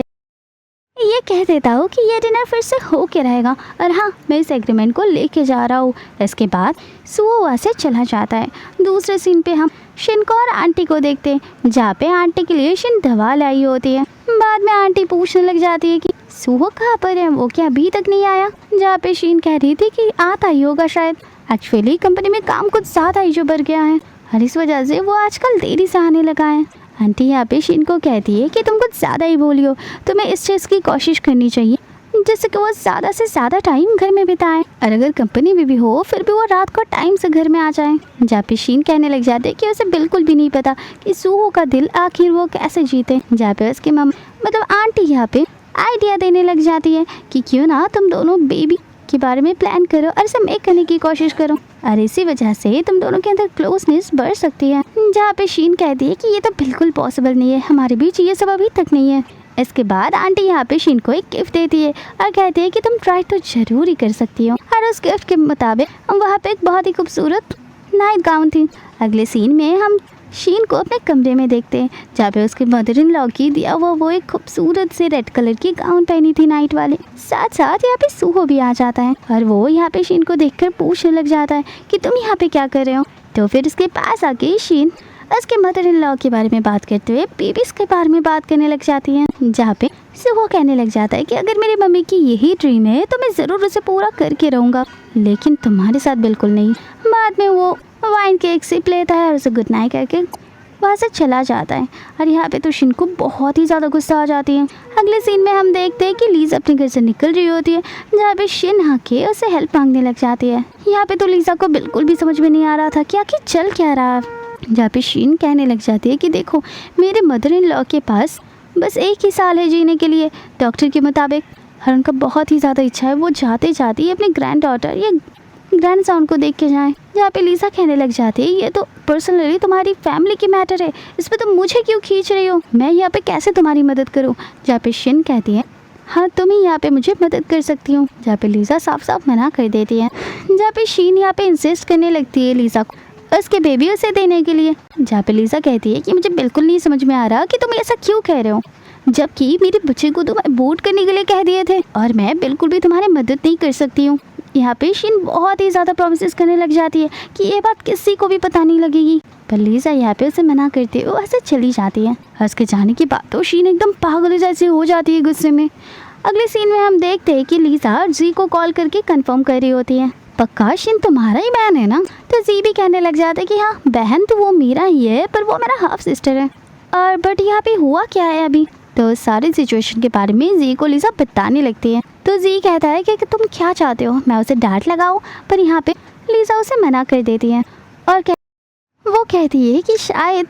ये कह देता हूँ कि ये डिनर फिर से हो के रहेगा, और हाँ, मैं इस एग्रीमेंट को लेके जा रहा हूँ। इसके बाद सूहो वहाँ से चला जाता है। दूसरे सीन पे हम शिन को और आंटी को देखते हैं, जहाँ पे आंटी के लिए शिन दवा लाई होती है। बाद में आंटी पूछने लग जाती है कि सूहो कहाँ पर है, वो क्या अभी तक नहीं आया। जहाँ पे शिन कह रही थी कि आता ही होगा शायद, एक्चुअली कंपनी में काम कुछ ज़्यादा ही जो बढ़ गया है और इस वजह से वो आजकल देरी से आने लगा है। आंटी यहाँ पे शिन को कहती है कि तुम कुछ ज़्यादा ही बोली हो, तुम्हें इस चीज़ की कोशिश करनी चाहिए जिससे कि वो ज़्यादा से ज़्यादा टाइम घर में बिताएं, और अगर कंपनी में भी हो फिर भी वो रात को टाइम से घर में आ जाए। जहाँ पे शीन कहने लग जाते कि उसे बिल्कुल भी नहीं पता कि सूहो का दिल आखिर वो कैसे जीते। जहाँ पे उसकी मतलब आंटी यहाँ पे आइडिया देने लग जाती है कि क्यों ना तुम दोनों बेबी के बारे में प्लान करो और इसे मेक करने की कोशिश करो, और इसी वजह से तुम दोनों के अंदर क्लोजनेस बढ़ सकती है। जहाँ पे शीन कहती है कि ये तो बिल्कुल पॉसिबल नहीं है, हमारे बीच ये सब अभी तक नहीं है। इसके बाद आंटी यहाँ पे शीन को एक गिफ्ट देती है और कहती है कि तुम ट्राई तो जरूर ही कर सकती हो, और उस गिफ्ट के मुताबिक वहाँ पे एक बहुत ही खूबसूरत नाइट गाउन थी। अगले सीन में हम शीन को अपने कमरे में देखते हैं, जहाँ पे उसके मदर इन लॉ की दिया वो एक खूबसूरत से रेड कलर की गाउन पहनी थी नाइट वाले। साथ साथ यहाँ पे सूहो भी आ जाता है और वो यहाँ पे शीन को देखकर पूछने लग जाता है कि तुम यहाँ पे क्या कर रहे हो। तो फिर उसके पास आके शीन उसके मदर इन लॉ के बारे में बात करते हुए बेबीज के बारे में बात करने लग जाती है। जहाँ पे सूहो कहने लग जाता है कि अगर मेरी मम्मी की यही ड्रीम है तो मैं ज़रूर उसे पूरा करके रहूँगा, लेकिन तुम्हारे साथ बिल्कुल नहीं। बाद में वो वाइन के एक सिप लेता है और उसे गुड नाइट करके वहाँ से चला जाता है, और यहाँ पे तो शिन को बहुत ही ज़्यादा गुस्सा आ जाती है। अगले सीन में हम देखते हैं कि लीज़ा अपने घर से निकल रही होती है, जहाँ पे शिन आके उसे हेल्प मांगने लग जाती है। यहाँ पे तो लीज़ा को बिल्कुल भी समझ में नहीं आ रहा था कि आखिर चल क्या रहा है। जहाँ पे शिन कहने लग जाती है कि देखो, मेरे मदर इन लॉ के पास बस 1 ही साल है जीने के लिए डॉक्टर के मुताबिक, और उनका बहुत ही ज़्यादा इच्छा है वो जाते जाते अपने ग्रैंड डॉटर या ग्रैंड सन को देख के जाएँ। जहाँ पे लीज़ा कहने लग जाती है ये तो पर्सनली तुम्हारी फैमिली की मैटर है, इस पर तुम मुझे क्यों खींच रही हो, मैं यहाँ पे कैसे तुम्हारी मदद करूँ। जहाँ पे शिन कहती है हाँ, तुम ही यहाँ पे मुझे मदद कर सकती हो। जहाँ पे लीज़ा साफ साफ मना कर देती है। जहाँ पे शीन यहाँ पे इंसिस्ट करने लगती है लीज़ा को उसके बेबी उसे देने के लिए। जहाँ पे लीजा कहती है कि मुझे बिल्कुल नहीं समझ में आ रहा कि तुम ऐसा क्यों कह रहे हो, जबकि मेरे बच्चे को तुम अबॉर्ट करने के लिए कह दिए थे और मैं बिल्कुल भी तुम्हारी मदद नहीं कर सकती हूँ। यहाँ पे शीन बहुत ही ज़्यादा प्रॉमिसेस करने लग जाती है कि ये बात किसी को भी पता नहीं लगेगी, पर लीजा यहाँ पे उसे मना करते हुए ऐसे चली जाती है। हंस के जाने की बात तो शीन एकदम पागल जैसे हो जाती है गुस्से में। अगले सीन में हम देखते हैं कि लीजा जी को कॉल करके कंफर्म कर रही होती है, पक्का शीन तुम्हारा ही बहन है ना? तो जी भी कहने लग जाता है कि हाँ बहन तो वो मेरा ही है, पर वो मेरा हाफ सिस्टर है। और बट यहाँ पे हुआ क्या है अभी, तो सारी सिचुएशन के बारे में जी को लीजा बताने लगती है। तो जी कहता है कि तुम क्या चाहते हो, मैं उसे डांट लगाऊं, पर यहाँ पे लीजा उसे मना कर देती है और वो कहती है कि शायद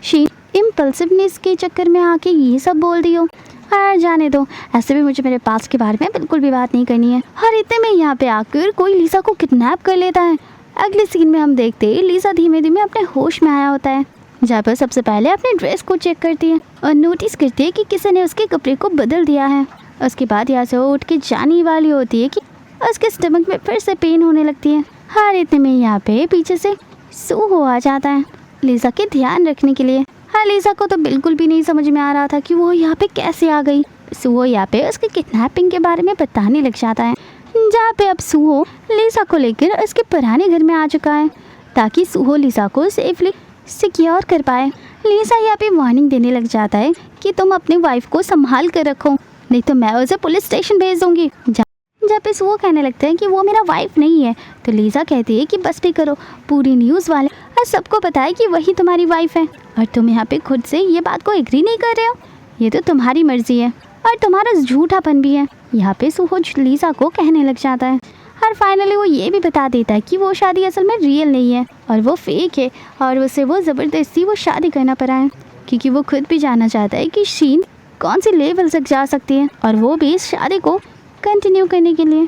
शीन इम्पल्सिवनेस के चक्कर में आके ये सब बोल दी हो। हाँ जाने दो, ऐसे भी मुझे मेरे पास के बारे में बिल्कुल भी बात नहीं करनी है। हर इतने में यहाँ पे आकर कोई लीजा को किडनैप कर लेता है। अगले सीन में हम देखते हैं लीजा धीमे धीमे अपने होश में आया होता है, जहाँ पर सबसे पहले अपने ड्रेस को चेक करती है और नोटिस करती है कि किसी ने उसके कपड़े को बदल दिया है। उसके बाद यहाँ से वो उठ के जाने वाली होती है कि उसके स्टमक में फिर से पेन होने लगती है। हर इतने में यहाँ पे पीछे से सूहो आ जाता है लीजा के ध्यान रखने के लिए। हाँ लीजा को तो बिल्कुल भी नहीं समझ में आ रहा था कि वो यहाँ पे कैसे आ गई। सूहो यहाँ पे उसके किडनैपिंग के बारे में बताने लग जाता है, जहाँ पे अब सूहो लीजा को लेकर उसके पुराने घर में आ चुका है ताकि सूहो लीजा को सेफली सिक्योर कर पाए। लीजा यहाँ पे वार्निंग देने लग जाता है कि तुम अपनी वाइफ को संभाल कर रखो, नहीं तो मैं उसे पुलिस स्टेशन भेज दूंगी। जब पे वो कहने लगता है कि वो मेरा वाइफ नहीं है, तो लीजा कहती है कि बस भी करो, पूरी न्यूज़ वाले और सबको पता है कि वही तुम्हारी वाइफ है और तुम यहाँ पे खुद से ये बात को एग्री नहीं कर रहे हो। ये तो तुम्हारी मर्जी है और तुम्हारा झूठापन भी है। यहाँ पे सूहो लीजा को कहने लग जाता है और फाइनली वो ये भी बता देता है कि वो शादी असल में रियल नहीं है और वो फेक है और उसे वो ज़बरदस्ती वो शादी करना पड़ा है, क्योंकि वो खुद भी जानना चाहता है कि शीन कौन सी लेवल तक जा सकती है और वो भी इस शादी को कंटिन्यू करने के लिए।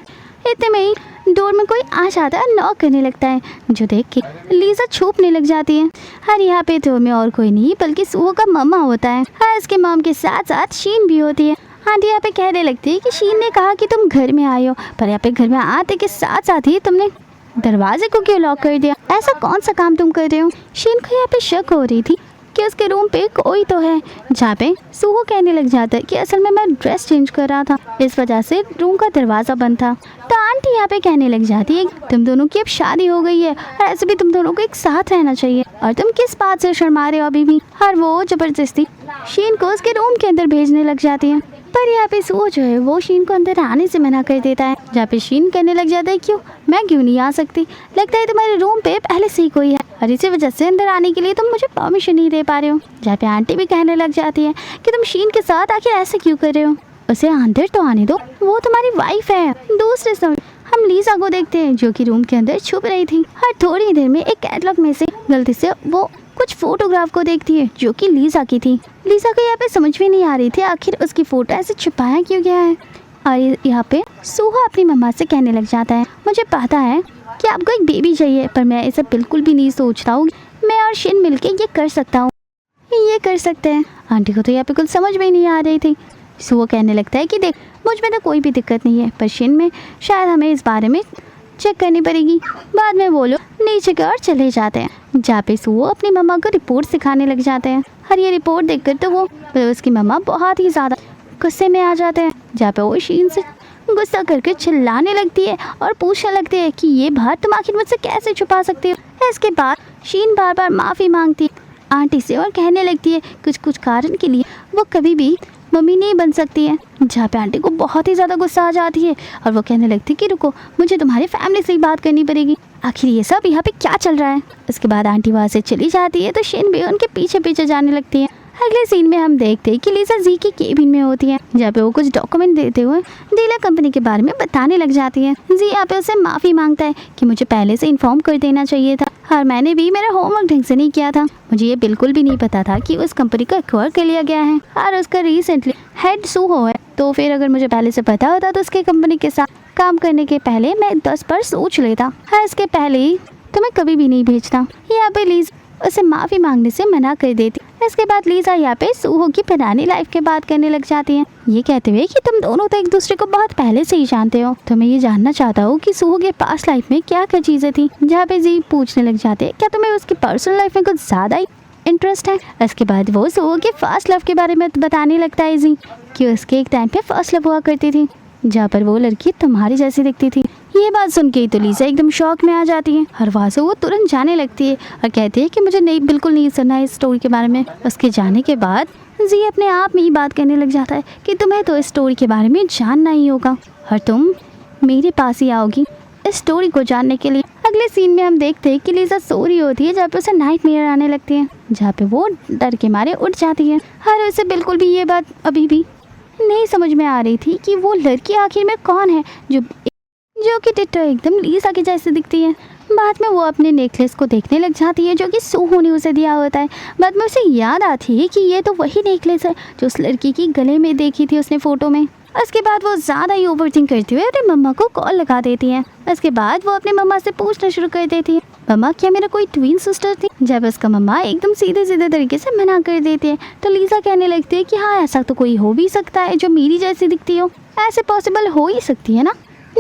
इतने में ही डोर में कोई आ जाता है, नॉक करने लगता है, जो देख के लीजा छुपने लग जाती है। और यहाँ पे डोर में और कोई नहीं बल्कि सूहो का मम्मा होता है। और इसके मॉम के साथ साथ शीन भी होती है। आंटी यहाँ पे कहने लगती है कि शीन ने कहा कि तुम घर में आए हो, पर यहाँ पे घर में आते के साथ साथ ही तुमने दरवाजे को क्यों लॉक कर दिया? ऐसा कौन सा काम तुम कर रहे हो? शीन को यहाँ पे शक हो रही थी कि उसके रूम पे कोई तो है, जहाँ पे सूहो कहने लग जाता है कि असल में मैं ड्रेस चेंज कर रहा था, इस वजह से रूम का दरवाज़ा बंद था। तो आंटी यहाँ पे कहने लग जाती है तुम दोनों की अब शादी हो गई है और ऐसे भी तुम दोनों को एक साथ रहना चाहिए और तुम किस बात से शर्मा रहे हो अभी भी। और वो ज़बरदस्ती शीन को उसके रूम के अंदर भेजने लग जाती है, पर यहाँ पे सूहो जो है वो शीन को अंदर आने से मना कर देता है, जहाँ पे शीन कहने लग जाता है क्यों, मैं क्यों नहीं आ सकती? लगता है तुम्हारे रूम पे पहले से ही कोई है और इसी वजह से अंदर आने के लिए तुम मुझे परमिशन नहीं दे पा रहे हो। जहाँ पे आंटी भी कहने लग जाती है कि तुम शीन के साथ आखिर ऐसे क्यों कर रहे हो, उसे अंदर तो आने दो, वो तुम्हारी वाइफ है। दूसरे समय हम लीजा को देखते हैं जो कि रूम के अंदर छुप रही थी और थोड़ी देर में एक कैटलॉग में से गलती से वो कुछ फोटोग्राफ को देखती है जो कि लीजा की थी। लीजा को यहाँ पे समझ में नहीं आ रही थी आखिर उसकी फ़ोटो ऐसे छुपाया क्यों गया है। और यहाँ पे सूहा अपनी मम्मा से कहने लग जाता है मुझे पता है कि आपको एक बेबी चाहिए, पर मैं ऐसा बिल्कुल भी नहीं सोचता हूँ मैं और शीन मिलके ये कर सकता हूँ, ये कर सकते हैं। आंटी को तो यहाँ पे कुछ समझ में नहीं आ रही थी। सूहा कहने लगता है कि देख मुझ में तो कोई भी दिक्कत नहीं है, पर शीन में शायद हमें इस बारे में चेक करनी पड़ेगी, बाद में वो लोग नीचे की ओर चले जाते हैं, जहाँ पे सूहो अपनी मम्मा को रिपोर्ट सिखाने लग जाते हैं। और ये रिपोर्ट देखकर तो वो उसकी मम्मा बहुत ही ज़्यादा गुस्से में आ जाते हैं, जहाँ पे वो शीन से गुस्सा करके चिल्लाने लगती है और पूछने लगती है कि ये बात तुम आखिर मुझसे कैसे छुपा सकती हो। इसके बाद शीन बार बार माफ़ी मांगती है आंटी से और कहने लगती है कुछ कारण के लिए वो कभी भी मम्मी नहीं बन सकती है, जहाँ पे आंटी को बहुत ही ज़्यादा गुस्सा आ जाती है और वो कहने लगती है कि रुको मुझे तुम्हारी फैमिली से ही बात करनी पड़ेगी, आखिर ये सब यहाँ पे क्या चल रहा है। उसके बाद आंटी वहाँ से चली जाती है तो शीन भी उनके पीछे पीछे जाने लगती है। अगले सीन में हम देखते हैं कि लीजा जी के केबिन में होती है, जहाँ पे वो कुछ डॉक्यूमेंट देते हुए डीलर कंपनी के बारे में बताने लग जाती है। जी यहाँ पे उसे माफ़ी मांगता है कि मुझे पहले से इन्फॉर्म कर देना चाहिए था और मैंने भी मेरा होमवर्क ढंग से नहीं किया था, मुझे ये बिल्कुल भी नहीं पता था कि उस कंपनी को एक्वायर कर लिया गया है और उसका रिसेंटली हेड सूहो है, तो फिर अगर मुझे पहले से पता होता तो उसके कंपनी के साथ काम करने के पहले मैं 10 बार सोच लेता। हाँ इसके पहले ही तो मैं कभी भी नहीं भेजता। यहाँ पे लीज उसे माफ़ी मांगने से मना कर देती। इसके बाद लीजा यहाँ पे सूहो की पुरानी लाइफ के बात करने लग जाती है, ये कहते हुए कि तुम दोनों तो एक दूसरे को बहुत पहले से ही जानते हो, तो मैं ये जानना चाहता हूँ कि सूहो के पास्ट लाइफ में क्या क्या चीजें थी। जहाँ पे जी पूछने लग जाते हैं क्या तुम्हें उसकी पर्सनल लाइफ में कुछ ज्यादा ही इंटरेस्ट है। इसके बाद वो सूहो के फर्स्ट लव के बारे में बताने लगता है जी कि उसके एक टाइम पे फर्स्ट लव हुआ करती थी जहाँ पर वो लड़की तुम्हारी जैसी दिखती थी। ये बात सुन के तो लीजा एकदम शॉक में आ जाती है और वहाँ से वो तुरंत जाने लगती है और कहती है कि मुझे नहीं बिल्कुल नहीं सुनना है इस स्टोरी के बारे में। उसके जाने के बाद जी अपने आप में ही बात करने लग जाता है कि तुम्हें तो इस स्टोरी के बारे में जानना ही होगा और तुम मेरे पास ही आओगी इस स्टोरी को जानने के लिए। अगले सीन में हम देखते हैं कि लीजा सो रही होती है जहाँ पे उसे नाइटमेयर आने लगती है, जहाँ पे वो डर के मारे उठ जाती है और उसे बिल्कुल भी ये बात अभी भी नहीं समझ में आ रही थी कि वो लड़की आखिर में कौन है जो कि डिट्टो एकदम लीजा की जैसे दिखती है। बाद में वो अपने नेकलेस को देखने लग जाती है जो कि सूहो ने उसे दिया होता है। बाद में उसे याद आती है कि ये तो वही नेकलेस है जो उस लड़की की गले में देखी थी उसने फ़ोटो में। उसके बाद वो ज़्यादा ही ओवरथिंक करते हुए अपनी मम्मा को कॉल लगा देती है। उसके बाद वो अपनी मम्मा से पूछना शुरू कर देती है, मम्मा क्या मेरा कोई ट्विन सिस्टर थी। जब उसका मम्मा एकदम सीधे सीधे तरीके से मना कर देती है तो लीजा कहने लगती है कि हाँ ऐसा तो कोई हो भी सकता है जो मेरी जैसी दिखती हो, ऐसे पॉसिबल हो ही सकती है ना।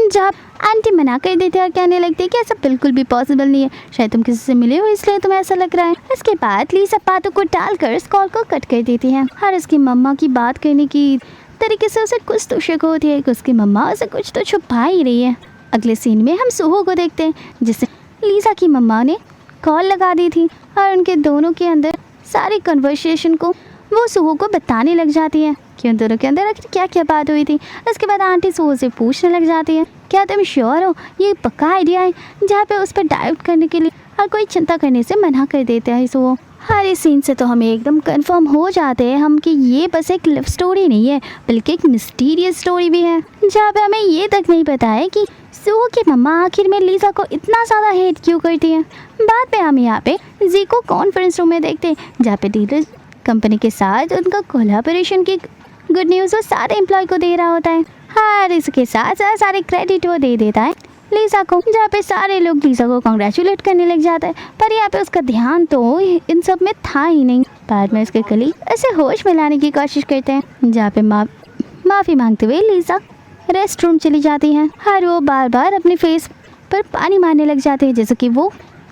जब आंटी मना कर देती है और कहने लगती है कि ऐसा बिल्कुल भी पॉसिबल नहीं है, शायद तुम किसी से मिले हो इसलिए तुम्हें ऐसा लग रहा है। इसके बाद लीजा बातों को टालकर इस कॉल को कट कर देती है और उसकी मम्मा की बात करने की तरीके से उसे कुछ तो शक होती है कि उसकी मम्मा उसे कुछ तो छुपा ही रही है। अगले सीन में हम सूहो को देखते हैं जिसे लीजा की मम्मा ने कॉल लगा दी थी और उनके दोनों के अंदर सारी कन्वर्सेशन को वो सूहो को बताने लग जाती है कि उन दोनों के अंदर आखिर क्या क्या बात हुई थी। उसके बाद आंटी सूहो से पूछने लग जाती है क्या तुम श्योर हो ये पक्का आइडिया है, जहाँ पे उस पर डाउट करने के लिए और कोई चिंता करने से मना कर देते हैं सूहो। हर इस सीन से तो हमें एकदम कंफर्म हो जाते हैं हम कि ये बस एक लव स्टोरी नहीं है बल्कि एक मिस्टीरियस स्टोरी भी है, जहाँ पे हमें ये तक नहीं पता है कि सूहो की मम्मा आखिर में लीजा को इतना ज़्यादा हेट क्यों करती है। बाद में हम यहाँ पे जी को कॉन्फ्रेंस रूम में देखते हैं जहाँ पे डीलर कंपनी के साथ उनका कोलैबोरेशन की गुड न्यूज़ वो सारे एम्प्लॉय को दे रहा होता है और इसके साथ साथ सारे क्रेडिट वो दे देता है लीजा को, जहाँ पे सारे लोग लीजा को कॉन्ग्रेचुलेट करने लग जाता है। पर यहाँ पे उसका ध्यान तो इन सब में था ही नहीं। बाद में उसके कलीग उसे होश में लाने की कोशिश करते हैं, जहाँ पे माफ़ी मांगते हुए लीजा रेस्ट रूम चली जाती है और वो बार बार अपने फेस पर पानी मारने लग जाते हैं जैसे कि वो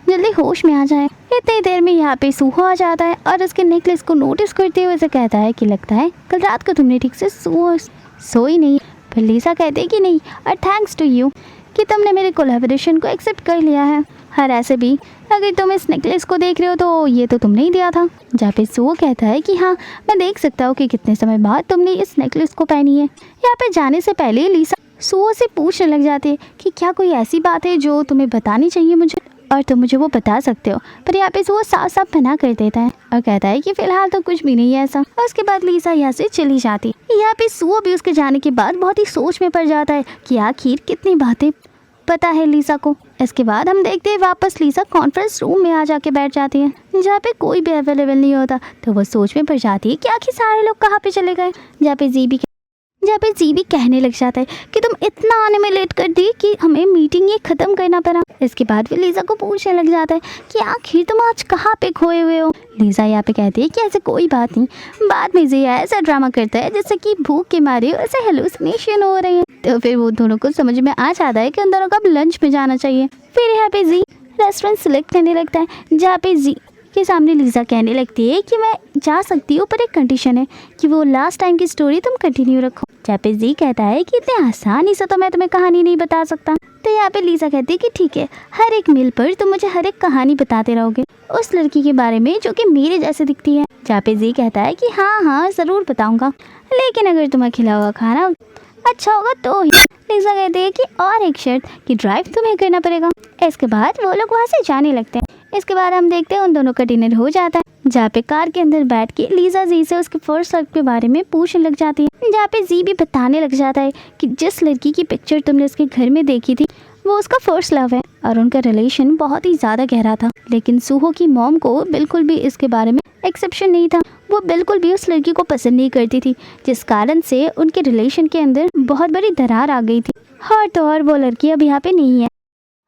जल्दी होश में आ जाए। इतनी देर में यहाँ पे सूहो आ जाता है और उसके नेकलेस को नोटिस करते हुए उसे कहता है कि लगता है कल रात को तुमने ठीक से सोई नहीं। फिर लीजा कहते हैं कि नहीं और थैंक्स टू यू कि तुमने मेरे कोलैबोरेशन को एक्सेप्ट कर लिया है। और ऐसे भी अगर तुम इस नेकलेस को देख रहे हो तो ये तो तुमने ही दिया था। जहाँ पे सूहो कहता है कि हाँ मैं देख सकता हूँ कि कितने समय बाद तुमने इस नेकलेस को पहनी है। यहाँ पे जाने से पहले लीजा सूहो से पूछने लग जाती है कि क्या कोई ऐसी बात है जो तुम्हें बतानी चाहिए मुझे और तुम मुझे वो बता सकते हो। पर यहाँ पे सूहो साफ साफ मना कर देता है और कहता है कि फिलहाल तो कुछ भी नहीं है ऐसा। उसके बाद लीजा यहाँ से चली जाती है। यहाँ पे सूहो भी उसके जाने के बाद बहुत ही सोच में पड़ जाता है कि आखिर कितनी बातें पता है लीजा को। इसके बाद हम देखते हैं वापस लीजा कॉन्फ्रेंस रूम में आ जाके बैठ जाती है जहाँ पे कोई भी अवेलेबल नहीं होता, तो वो सोच में पड़ जाती है कि आखिर सारे लोग कहाँ पे चले गए। जहाँ पे जी भी कहने लग जाता है कि तुम इतना आने में लेट कर दी कि हमें मीटिंग ये ख़त्म करना पड़ा। इसके बाद फिर लीजा को पूछने लग जाता है कि आखिर तुम आज कहाँ पे खोए हुए हो। लीजा यहाँ पे कहती है कि ऐसे कोई बात नहीं। बाद में जी ऐसा ड्रामा करता है जैसे कि भूख के मारे उसे हेलुसिनेशन हो रहे हैं। तो फिर वो दोनों को समझ में आ जाता है कि उन दोनों को अब लंच में जाना चाहिए। फिर यहाँ पे जी रेस्टोरेंट सेलेक्ट करने लगता है जहाँ पे जी के सामने लीजा कहने लगती है कि मैं जा सकती हूँ पर एक कंडीशन है कि वो लास्ट टाइम की स्टोरी तुम कंटिन्यू रखो। जहाँ पे जी कहता है कि इतने आसानी से तो मैं तुम्हें कहानी नहीं बता सकता। तो यहाँ पे लीजा कहती है कि ठीक है हर एक मील पर तुम मुझे हर एक कहानी बताते रहोगे उस लड़की के बारे में जो कि मेरे जैसे दिखती है। जहाँ पे जी कहता है कि हाँ ज़रूर बताऊँगा, लेकिन अगर तुम्हें खिला हुआ खाना अच्छा होगा तो ही। लीजा कहती है कि और एक शर्त कि ड्राइव तुम्हें करना पड़ेगा। इसके बाद वो लोग वहाँ से जाने लगते हैं। इसके बाद हम देखते हैं उन दोनों का डिनर हो जाता है जहाँ पे कार के अंदर बैठ के लीजा जी से उसके फर्स्ट लव के बारे में पूछने लग जाती है। जहाँ पे जी भी बताने लग जाता है कि जिस लड़की की पिक्चर तुमने उसके घर में देखी थी वो उसका फर्स्ट लव है और उनका रिलेशन बहुत ही ज़्यादा गहरा था। लेकिन सूहो की मॉम को बिल्कुल भी इसके बारे में एक्सेप्शन नहीं था। वो बिल्कुल भी उस लड़की को पसंद नहीं करती थी जिस कारण से उनके रिलेशन के अंदर बहुत बड़ी दरार आ गई थी। और तो और वो लड़की अब यहाँ पे नहीं है।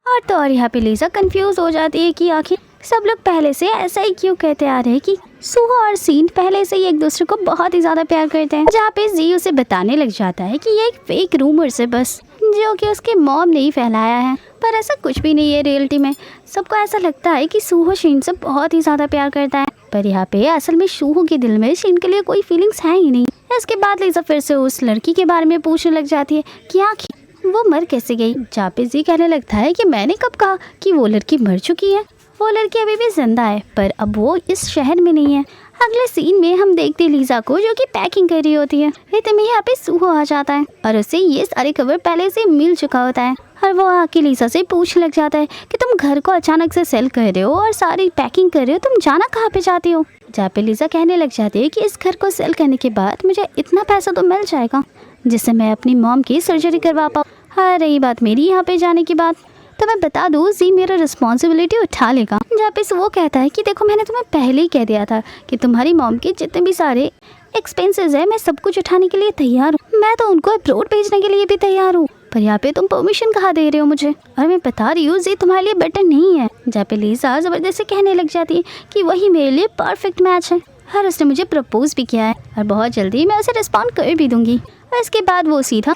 और तो और यहाँ पे लीजा कंफ्यूज हो जाती है कि आखिर सब लोग पहले से ऐसा ही क्यों कहते आ रहे हैं कि सुहो और सीन पहले से ही एक दूसरे को बहुत ही ज्यादा प्यार करते हैं, जहाँ पे जी उसे बताने लग जाता है कि ये एक फेक रूमर्स है बस, जो कि उसके मॉम ने ही फैलाया है, पर ऐसा कुछ भी नहीं है रियलिटी में। सबको ऐसा लगता है कि सुहो शिन से बहुत ही ज्यादा प्यार करता है, पर यहाँ पे असल में सुहो के दिल में शिन के लिए कोई फीलिंग्स है ही नहीं। इसके बाद लीजा फिर से उस लड़की के बारे में पूछने लग जाती है कि आखिर वो मर कैसे गई, जहाँ पे जी कहने लगता है कि मैंने कब कहा कि वो लड़की मर चुकी है, वो लड़की अभी भी जिंदा है, पर अब वो इस शहर में नहीं है। अगले सीन में हम देखते हैं लीजा को जो कि पैकिंग कर रही होती है। इतने में यहाँ पे सुहो आ जाता है और उसे ये सारे खबर पहले से मिल चुका होता है, और वो आके लीजा से पूछने लग जाता है कि तुम घर को अचानक से सेल कर रहे हो और सारी पैकिंग कर रहे हो, तुम जाना कहाँ पे चाहती हो। जहाँ पे लीजा कहने लग जाती है कि इस घर को सेल करने के बाद मुझे इतना पैसा तो मिल जाएगा जिससे मैं अपनी मॉम की सर्जरी करवा पाऊँ। हाँ, रही बात मेरी यहाँ पे जाने की बात, तो मैं बता दूँ जी मेरा रिस्पॉन्सिबिलिटी उठा लेगा। जहाँ पे वो कहता है कि देखो मैंने तुम्हें पहले ही कह दिया था कि तुम्हारी मॉम के जितने भी सारे एक्सपेंसेस है मैं सब कुछ उठाने के लिए तैयार हूँ, मैं तो उनको अब्रॉड भेजने के लिए भी तैयार हूँ, पर यहाँ पे तुम परमिशन कहाँ दे रहे हो मुझे, और मैं बता रही हूँ जी तुम्हारे लिए बेटर नहीं है। जहाँ पे लीजा जबरदस्ती कहने लग जाती है कि वही मेरे लिए परफेक्ट मैच है, और उसने मुझे प्रपोज भी किया है और बहुत जल्दी मैं उसे रिस्पॉन्ड कर भी दूंगी। और इसके बाद वो सीधा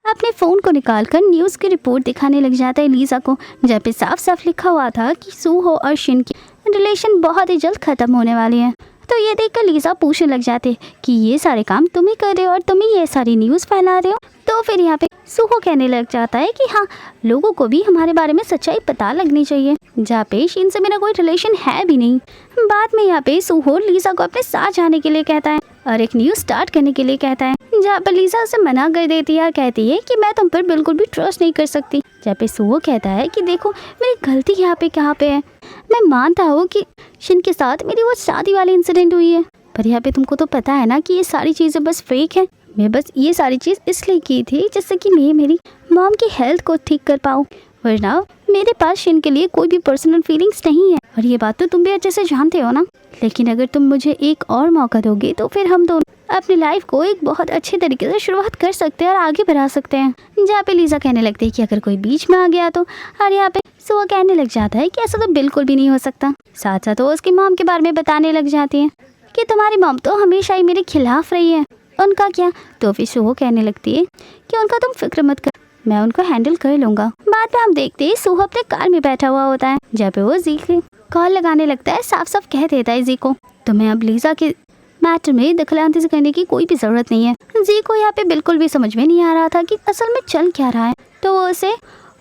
अपने फ़ोन को निकालकर न्यूज़ की रिपोर्ट दिखाने लग जाता है लीजा को, जहाँ पे साफ साफ लिखा हुआ था कि सुहो और शिन की रिलेशन बहुत ही जल्द ख़त्म होने वाली है। तो ये देखकर लीजा पूछने लग जाते कि ये सारे काम तुम ही कर रहे हो और तुम ही ये सारी न्यूज़ फैला रहे हो। तो फिर यहाँ पे सुहो कहने लग जाता है कि हाँ, लोगों को भी हमारे बारे में सच्चाई पता लगनी चाहिए, जहाँ पे शिन से मेरा कोई रिलेशन है भी नहीं। बाद में यहाँ पे सुहो लीजा को अपने साथ जाने के लिए कहता है और एक न्यूज़ स्टार्ट करने के लिए कहता है, जहाँ पर लीजा उसे मना कर देती है और कहती है कि मैं तुम पर बिल्कुल भी ट्रस्ट नहीं कर सकती। जहाँ पे सुहो कहता है कि देखो मेरी गलती यहाँ पे कहाँ पे है, मैं मानता हूँ कि शिन के साथ मेरी वो शादी वाली इंसिडेंट हुई है, पर यहाँ पे तुमको तो पता है ना कि ये सारी चीज़ें बस फेक है। मैं बस ये सारी चीज़ इसलिए की थी जिससे कि मैं मेरी मॉम की हेल्थ को ठीक कर पाऊँ, वरना मेरे पास शिन के लिए कोई भी पर्सनल फीलिंग्स नहीं है, और ये बात तो तुम भी अच्छे से जानते हो ना। लेकिन अगर तुम मुझे एक और मौका दोगे तो फिर हम दोनों अपनी लाइफ को एक बहुत अच्छे तरीके से शुरुआत कर सकते हैं और आगे बढ़ा सकते हैं। जहाँ पे लीजा कहने लगती है कि अगर कोई बीच में आ गया तो, और यहाँ पे सुहो कहने लग जाता है कि ऐसा तो बिल्कुल भी नहीं हो सकता। साथ साथ वो उसकी मॉम के बारे में बताने लग जाती है कि तुम्हारी मॉम तो हमेशा ही मेरे खिलाफ रही है, उनका क्या। तो फिर सुहो कहने लगती है कि उनका तुम फिक्र मत कर, मैं उनको हैंडल कर लूँगा। बाद में हम देखते हैं सुहो अपने कार में बैठा हुआ होता है, जहाँ पे वो जी को कॉल लगाने लगता है। साफ साफ कह देता है जी को तुम्हें अब लीजा के मैटर में दखलंदाजी करने की कोई भी ज़रूरत नहीं है। जी को यहाँ पे बिल्कुल भी समझ में नहीं आ रहा था कि असल में चल क्या रहा है, तो वो उसे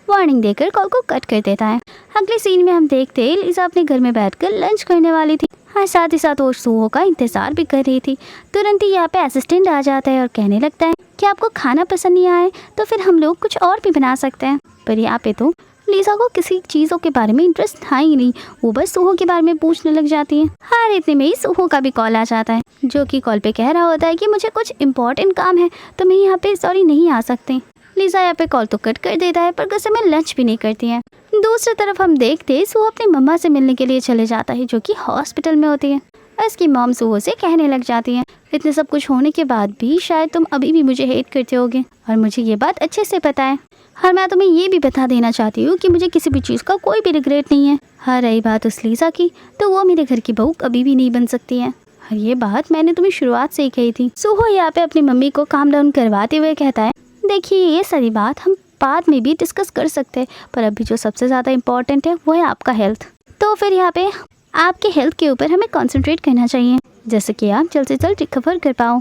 वार्निंग देकर कॉल को कट कर देता है। अगले सीन में हम देखते हैं लीजा अपने घर में बैठकर लंच करने वाली थी, और साथ ही साथ वो सुहो का इंतज़ार भी कर रही थी। तुरंत ही यहाँ पे असिस्टेंट आ जाता है और कहने लगता है कि आपको खाना पसंद नहीं आए तो फिर हम लोग कुछ और भी बना सकते हैं। पर यहाँ पे तो लीजा को किसी चीज़ों के बारे में इंटरेस्ट था ही नहीं, वो बस सुहो के बारे में पूछने लग जाती है। हर इतने में ही सुहो का भी कॉल आ जाता है, जो कि कॉल पे कह रहा होता है कि मुझे कुछ इम्पोर्टेंट काम है तो मैं यहाँ पे सॉरी नहीं आ सकती। लीजा यहाँ पे कॉल तो कट कर देता है, पर गुस्से में लंच भी नहीं करती है। दूसरी तरफ हम देखते सुहो अपनी मम्मा से मिलने के लिए चले जाता है, जो कि हॉस्पिटल में होती है। इसकी मॉम सुहो से कहने लग जाती है इतने सब कुछ होने के बाद भी शायद तुम अभी भी मुझे हेट करते होगे, और मुझे ये बात अच्छे से पता है, और मैं तुम्हें ये भी बता देना चाहती हूँ कि मुझे किसी भी चीज़ का कोई भी रिग्रेट नहीं है। हाँ, रही बात उस लीजा की, तो वो मेरे घर की बहू कभी भी नहीं बन सकती है, और ये बात मैंने तुम्हें शुरुआत से ही कही थी। सुहो यहाँ पे अपनी मम्मी को काम डाउन करवाते हुए कहता है देखिए ये सारी बात हम बाद में भी डिस्कस कर सकते हैं, पर अभी जो सबसे ज़्यादा इम्पोर्टेंट है वो है आपका हेल्थ। तो फिर यहाँ पे आपके हेल्थ के ऊपर हमें कंसंट्रेट करना चाहिए, जैसे कि आप जल्द से जल्द रिकवर कर पाओ।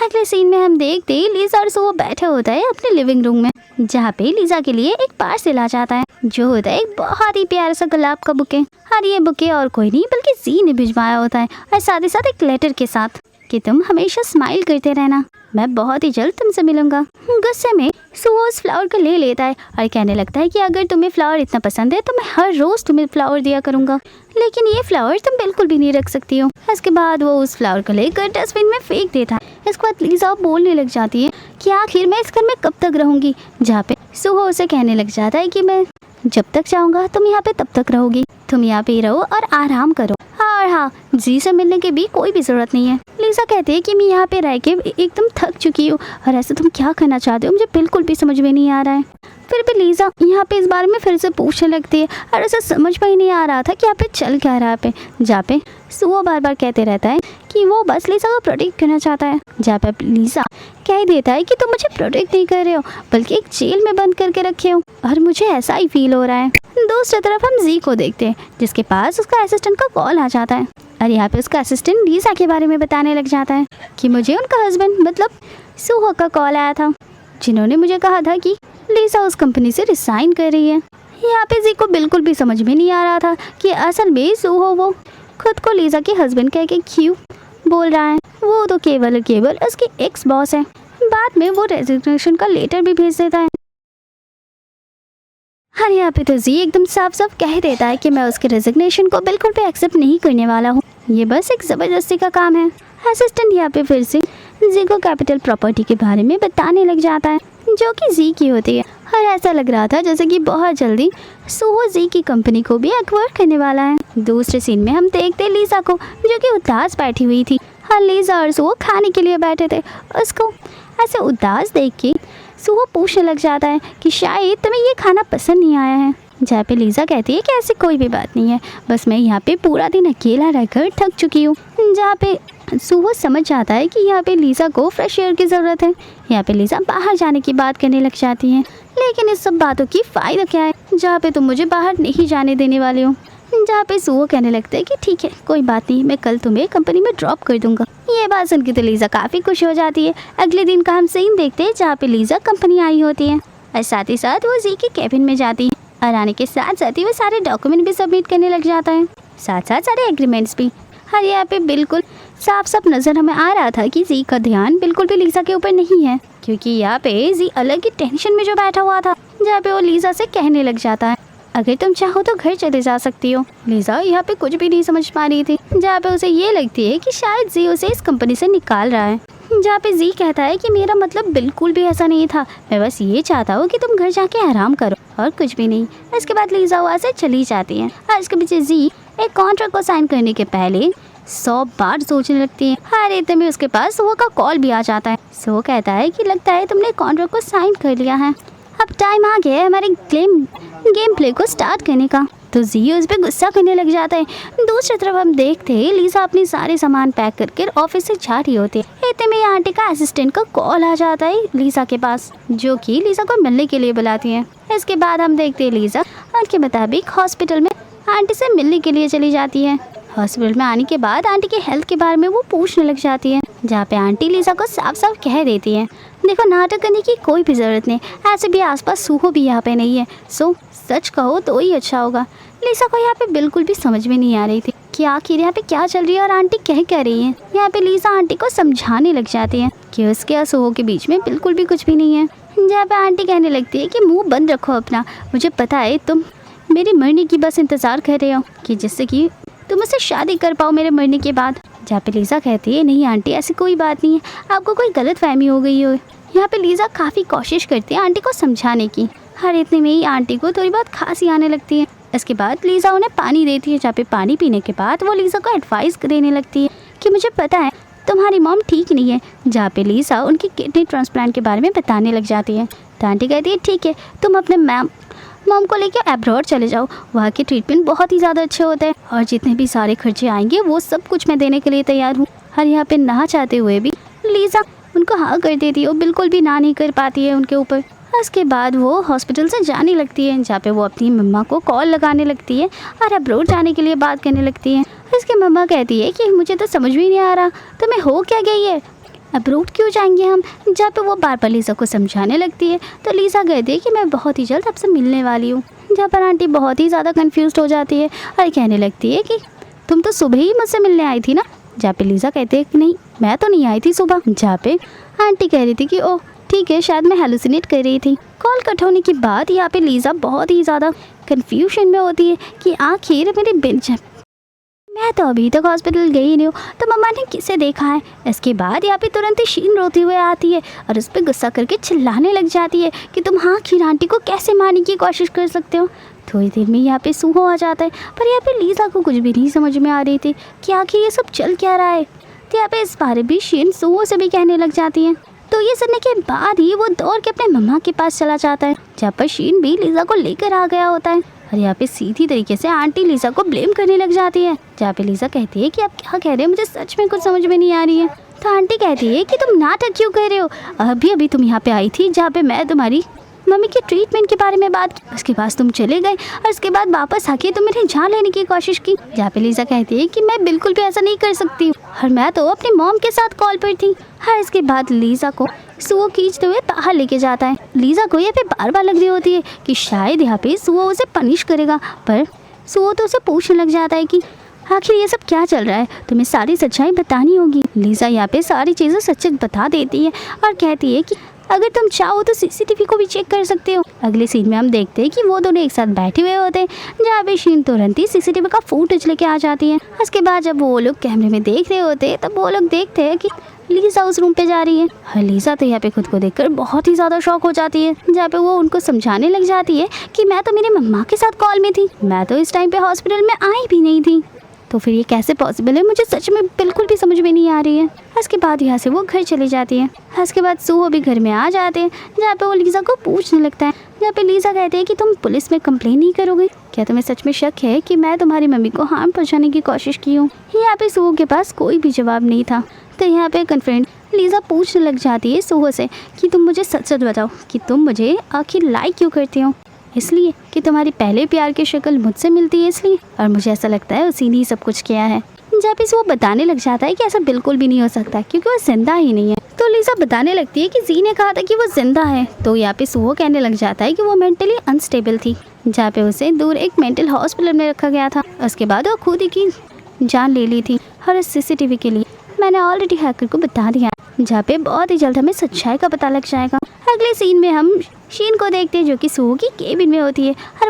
अगले सीन में हम देखते ही लीजा और सुहो बैठा होता है अपने लिविंग रूम में, जहाँ पे लीजा के लिए एक पार्सल आ जाता है, जो होता है एक बहुत ही प्यारा सा गुलाब का बुके। और ये बुके और कोई नहीं बल्कि जी ने भिजवाया होता है, और साथ ही साथ एक लेटर के साथ कि तुम हमेशा स्माइल करते रहना, मैं बहुत ही जल्द तुमसे मिलूंगा। गुस्से में सुहो उस फ्लावर को ले लेता है और कहने लगता है कि अगर तुम्हें फ्लावर इतना पसंद है तो मैं हर रोज़ तुम्हें फ्लावर दिया करूंगा, लेकिन ये फ्लावर तुम बिल्कुल भी नहीं रख सकती हो। इसके बाद वो उस फ्लावर को लेकर डस्टबिन में फेंक देता है। इसके बाद लीजा बोलने लग जाती है कि आखिर मैं इस घर में कब तक रहूंगी, जहाँ पे सुहो उसे कहने लग जाता है कि मैं जब तक चाहूँगा तुम यहाँ पे तब तक रहोगी, तुम यहाँ पे रहो और आराम करो। और हाँ, जी से मिलने की भी कोई भी ज़रूरत नहीं है। लीज़ा कहती है कि मैं यहाँ पे रह के एकदम थक चुकी हूँ और ऐसे तुम क्या करना चाहते हो मुझे बिल्कुल भी समझ में नहीं आ रहा है। फिर भी लीज़ा यहाँ पे इस बारे में फिर से पूछने लगती है और उसे समझ में ही नहीं आ रहा था कि यहाँ पे चल क्या रहा है। जहाँ पे सुहो बार बार कहते रहता है कि वो बस लीज़ा को प्रोटेक्ट करना चाहता है। जहाँ पे लीज़ा कह देता है कि तुम मुझे प्रोटेक्ट नहीं कर रहे हो बल्कि एक जेल में बंद करके रखे हो और मुझे ऐसा ही फील हो रहा है। दूसरी तरफ हम जी को देखते हैं जिसके पास उसका असिस्टेंट का कॉल आ जाता है और यहाँ पे उसका असिस्टेंट लीज़ा के बारे में बताने लग जाता है कि मुझे उनका हस्बैंड मतलब सुहो का कॉल आया था जिन्होंने मुझे कहा था कि लीज़ा उस कंपनी से रिसाइन कर रही है। यहाँ पे जी को बिल्कुल भी समझ में नहीं आ रहा था कि असल में सुहो वो खुद को लीज़ा के हस्बैंड कह के क्यों बोल रहा है। वो तो केवल उसके एक्स बॉस है। बाद में वो रेजिग्नेशन का लेटर भी भेज देता है। हाँ यहाँ पे तो जी एकदम साफ साफ कह देता है कि मैं उसके रेजिग्नेशन को बिल्कुल भी एक्सेप्ट नहीं करने वाला हूँ। ये बस एक ज़बरदस्ती का काम है। असिस्टेंट यहाँ पे फिर से जी को कैपिटल प्रॉपर्टी के बारे में बताने लग जाता है जो कि जी की होती है और ऐसा लग रहा था जैसे कि बहुत जल्दी सुहो जी की कंपनी को भी एक्वायर करने वाला है। दूसरे सीन में हम देखते लीज़ा को जो कि उदास बैठी हुई थी। हाँ लीज़ा और सुहो खाने के लिए बैठे थे। उसको ऐसे उदास देख के सुहो पूछने लग जाता है कि शायद तुम्हें ये खाना पसंद नहीं आया है। जहाँ पे लीज़ा कहती है कि ऐसी कोई भी बात नहीं है बस मैं यहाँ पे पूरा दिन अकेला रहकर थक चुकी हूँ। जहाँ पे सुहो समझ जाता है कि यहाँ पे लीज़ा को फ्रेश एयर की ज़रूरत है। यहाँ पे लीज़ा बाहर जाने की बात करने लग जाती है लेकिन इस सब बातों की फ़ायदा क्या है जहाँ पे तुम मुझे बाहर नहीं जाने देने वाले हो। जहाँ पे सुहो कहने लगता है कि ठीक है कोई बात नहीं मैं कल तुम्हें कंपनी में ड्रॉप कर दूंगा। ये बात सुन के तो लीज़ा काफ़ी खुश हो जाती है। अगले दिन का हम सीन देखते हैं जहाँ पे लीज़ा कंपनी आई होती है और साथ ही साथ वो जी के केबिन में जाती है और आने के साथ साथ ही वो सारे डॉक्यूमेंट भी सबमिट करने लग जाता है साथ साथ सारे एग्रीमेंट्स भी। हर यहाँ पे बिल्कुल साफ साफ नज़र हमें आ रहा था कि जी का ध्यान बिल्कुल भी लीज़ा के ऊपर नहीं है क्योंकि यहाँ पे जी अलग ही टेंशन में जो बैठा हुआ था। जहाँ पे वो लीज़ा से कहने लग जाता है अगर तुम चाहो तो घर चले जा सकती हो। लीज़ा यहाँ पे कुछ भी नहीं समझ पा रही थी। जहाँ पे उसे ये लगती है कि शायद जी उसे इस कंपनी से निकाल रहा है। जहाँ पे जी कहता है कि मेरा मतलब बिल्कुल भी ऐसा नहीं था मैं बस ये चाहता हूँ कि तुम घर जाके आराम करो और कुछ भी नहीं। इसके बाद लीज़ा वहाँ से चली जाती है और इसके पीछे जी एक कॉन्ट्रैक्ट को साइन करने के पहले 100 बार सोचने लगती है। हर इतने में उसके पास सुहो का कॉल भी आ जाता है। सुहो कहता है कि लगता है तुमने कॉन्ट्रैक्ट को साइन कर लिया है अब टाइम आ गया है हमारे गेम प्ले को स्टार्ट करने का। तो जी उस पर गुस्सा करने लग जाता है। दूसरी तरफ हम देखते हैं लीज़ा अपने सारे सामान पैक करके ऑफिस से जा रही होती है। इतने में आंटी का असिस्टेंट का कॉल आ जाता है लीज़ा के पास जो कि लीज़ा को मिलने के लिए बुलाती है। इसके बाद हम देखते हैं लीज़ा उनके मुताबिक हॉस्पिटल में आंटी से मिलने के लिए चली जाती है। हॉस्पिटल में आने के बाद आंटी के हेल्थ के बारे में वो पूछने लग जाती है जहाँ पे आंटी लीज़ा को साफ साफ कह देती है देखो नाटक करने की कोई भी ज़रूरत नहीं ऐसे भी आसपास सुहो भी यहाँ पे नहीं है सो सच कहो तो ही अच्छा होगा। लीज़ा को यहाँ पे बिल्कुल भी समझ में नहीं आ रही थी कि आखिर यहाँ पे क्या चल रही है और आंटी कह रही है। यहाँ पे लीज़ा आंटी को समझाने लग जाती है कि उसके और सुहो के बीच में बिल्कुल भी कुछ भी नहीं है। जहाँ पे आंटी कहने लगती है कि मुँह बंद रखो अपना मुझे पता है तुम मेरे मरने की बस इंतज़ार कर रहे हो कि जिससे कि तुम उससे शादी कर पाओ मेरे मरने के बाद। जहाँ पे लीज़ा कहती है नहीं आंटी ऐसी कोई बात नहीं है आपको कोई गलतफहमी हो गई हो। यहाँ पे लीज़ा काफ़ी कोशिश करती है आंटी को समझाने की। हर इतने में ही आंटी को थोड़ी बहुत खांसी आने लगती है। इसके बाद लीज़ा उन्हें पानी देती है जहाँ पे पानी पीने के बाद वो लीज़ा को एडवाइस देने लगती है कि मुझे पता है तुम्हारी मॉम ठीक नहीं है। जहाँ पे लीज़ा उनकी किडनी ट्रांसप्लांट के बारे में बताने लग जाती है तो आंटी कहती है ठीक है तुम अपने मॉम को लेकर अब्रॉड चले जाओ वहाँ के ट्रीटमेंट बहुत ही ज़्यादा अच्छे होते हैं और जितने भी सारे खर्चे आएंगे वो सब कुछ मैं देने के लिए तैयार हूँ। हर यहाँ पे ना चाहते हुए भी लीज़ा उनको हाँ कर देती है वो बिल्कुल भी ना नहीं कर पाती है उनके ऊपर। उसके बाद वो हॉस्पिटल से जाने लगती है जहाँ पे वो अपनी मम्मा को कॉल लगाने लगती है और अब्रॉड जाने के लिए बात करने लगती है। उसकी मम्मा कहती है कि मुझे तो समझ में नहीं आ रहा तुम्हें हो क्या गई है अब्रॉड क्यों जाएंगे हम। जहाँ पे वो बार बार लीज़ा को समझाने लगती है तो लीज़ा कहती है कि मैं बहुत ही जल्द आपसे मिलने वाली हूँ। जहाँ पर आंटी बहुत ही ज़्यादा कन्फ्यूज़ हो जाती है और कहने लगती है कि तुम तो सुबह ही मुझसे मिलने आई थी ना। जहाँ पे लीज़ा कहती है कि नहीं मैं तो नहीं आई थी सुबह। जहाँ पे आंटी कह रही थी कि ओह ठीक है शायद मैं हेलुसिनेट कर रही थी। कॉल कट होने के बाद यहाँ पे लीज़ा बहुत ही ज़्यादा कन्फ्यूजन में होती है कि आखिर मेरी मैं तो अभी तक हॉस्पिटल गई नहीं हूँ तो मम्मा ने किसे देखा है। इसके बाद यहाँ पे तुरंत ही शीन रोती हुए आती है और उस पर गुस्सा करके चिल्लाने लग जाती है कि तुम आखिर आंटी को कैसे मारने की कोशिश कर सकते हो। थोड़ी देर में यहाँ पे सूहो आ जाता है, पर यहाँ पे लीजा को कुछ भी नहीं समझ में आ रही थी कि आखिर ये सब चल क्या रहा है। तो यहाँ पे इस बारे भी शीन सूहो से भी कहने लग जाती है। तो ये सुनने के बाद ही वो दौड़ के अपने मम्मा के पास चला जाता है, जहाँ पर शीन भी लीजा को लेकर आ गया होता है। और यहाँ पे सीधी तरीके से आंटी लीजा को ब्लेम करने लग जाती है, जहाँ पे लीजा कहती है कि आप क्या कह रहे हो, मुझे सच में कुछ समझ में नहीं आ रही है। तो आंटी कहती है कि तुम नाटक क्यों कर रहे हो, अभी अभी तुम यहाँ पे आई थी जहाँ पे मैं तुम्हारी मम्मी के ट्रीटमेंट के बारे में बात की, उसके बाद तुम चले गए और उसके बाद वापस आके तुम मेरी जान लेने की कोशिश की। जहाँ पे लीजा कहती है कि मैं बिल्कुल भी ऐसा नहीं कर सकती हूँ और मैं तो अपनी मॉम के साथ कॉल पर थी। और इसके बाद लीजा को सूहो खींचते हुए बाहर लेके जाता है। लीजा को यहाँ पे बार बार लग रही होती है कि शायद यहाँ पे सूहो उसे पनिश करेगा, पर सूहो तो उसे पूछने लग जाता है कि आखिर ये सब क्या चल रहा है, तुम्हें सारी सच्चाई बतानी होगी। लीजा यहाँ पे सारी चीज़ें सच बता देती है और कहती है कि अगर तुम चाहो तो सीसीटीवी को भी चेक कर सकते हो। अगले सीन में हम देखते हैं कि वो दोनों एक साथ बैठे हुए होते हैं, जहाँ पे शीन तुरंत ही सीसीटीवी का फुटेज लेके आ जाती है। उसके बाद जब वो लोग कैमरे में देख रहे होते हैं तब वो लोग देखते हैं कि लीजा उस रूम पे जा रही है। और लीजा तो यहाँ पे खुद को देखकर बहुत ही ज़्यादा शॉक हो जाती है, जहाँ पे वो उनको समझाने लग जाती है कि मैं तो मेरी मम्मा के साथ कॉल में थी, मैं तो इस टाइम पे हॉस्पिटल में आई भी नहीं थी, तो फिर ये कैसे पॉसिबल है, मुझे सच में बिल्कुल भी समझ में नहीं आ रही है। उसके बाद यहाँ से वो घर चली जाती है। उसके बाद सूहो भी घर में आ जाते हैं, जहाँ पे वो लीजा को पूछने लगता है, जहाँ पे लीजा कहते हैं कि तुम पुलिस में कंप्लेन नहीं करोगे, क्या तुम्हें सच में शक है कि मैं तुम्हारी मम्मी को हार्म पहुँचाने की कोशिश की हूँ। यहाँ पे सूहो के पास कोई भी जवाब नहीं था। तो यहाँ पे कन्फ्रेंड लीजा पूछने लग जाती है सूहो से कि तुम मुझे सच सच बताओ कि तुम मुझे आखिर लाइक क्यों करती हो, इसलिए कि तुम्हारी पहले प्यार की शक्ल मुझसे मिलती है इसलिए, और मुझे ऐसा लगता है उसी ने ही सब कुछ किया है। जब इस वो बताने लग जाता है कि ऐसा बिल्कुल भी नहीं हो सकता क्योंकि वो जिंदा ही नहीं है। तो लीजा बताने लगती है कि जी ने कहा था कि वो जिंदा है। तो यहाँ पे सूहो कहने लग जाता है कि वो मेंटली अनस्टेबल थी, जहाँ पे उसे दूर एक मेंटल हॉस्पिटल में रखा गया था। उसके बाद वो खुद ही की जान ले ली थी। और इस सीसीटीवी के लिए मैंने ऑलरेडी हैकर को बता दिया, जहाँ पे बहुत ही जल्द हमें सच्चाई का पता लग जाएगा। अगले सीन में हम शीन को देखते हैं जो कि सूहो की केबिन में होती है और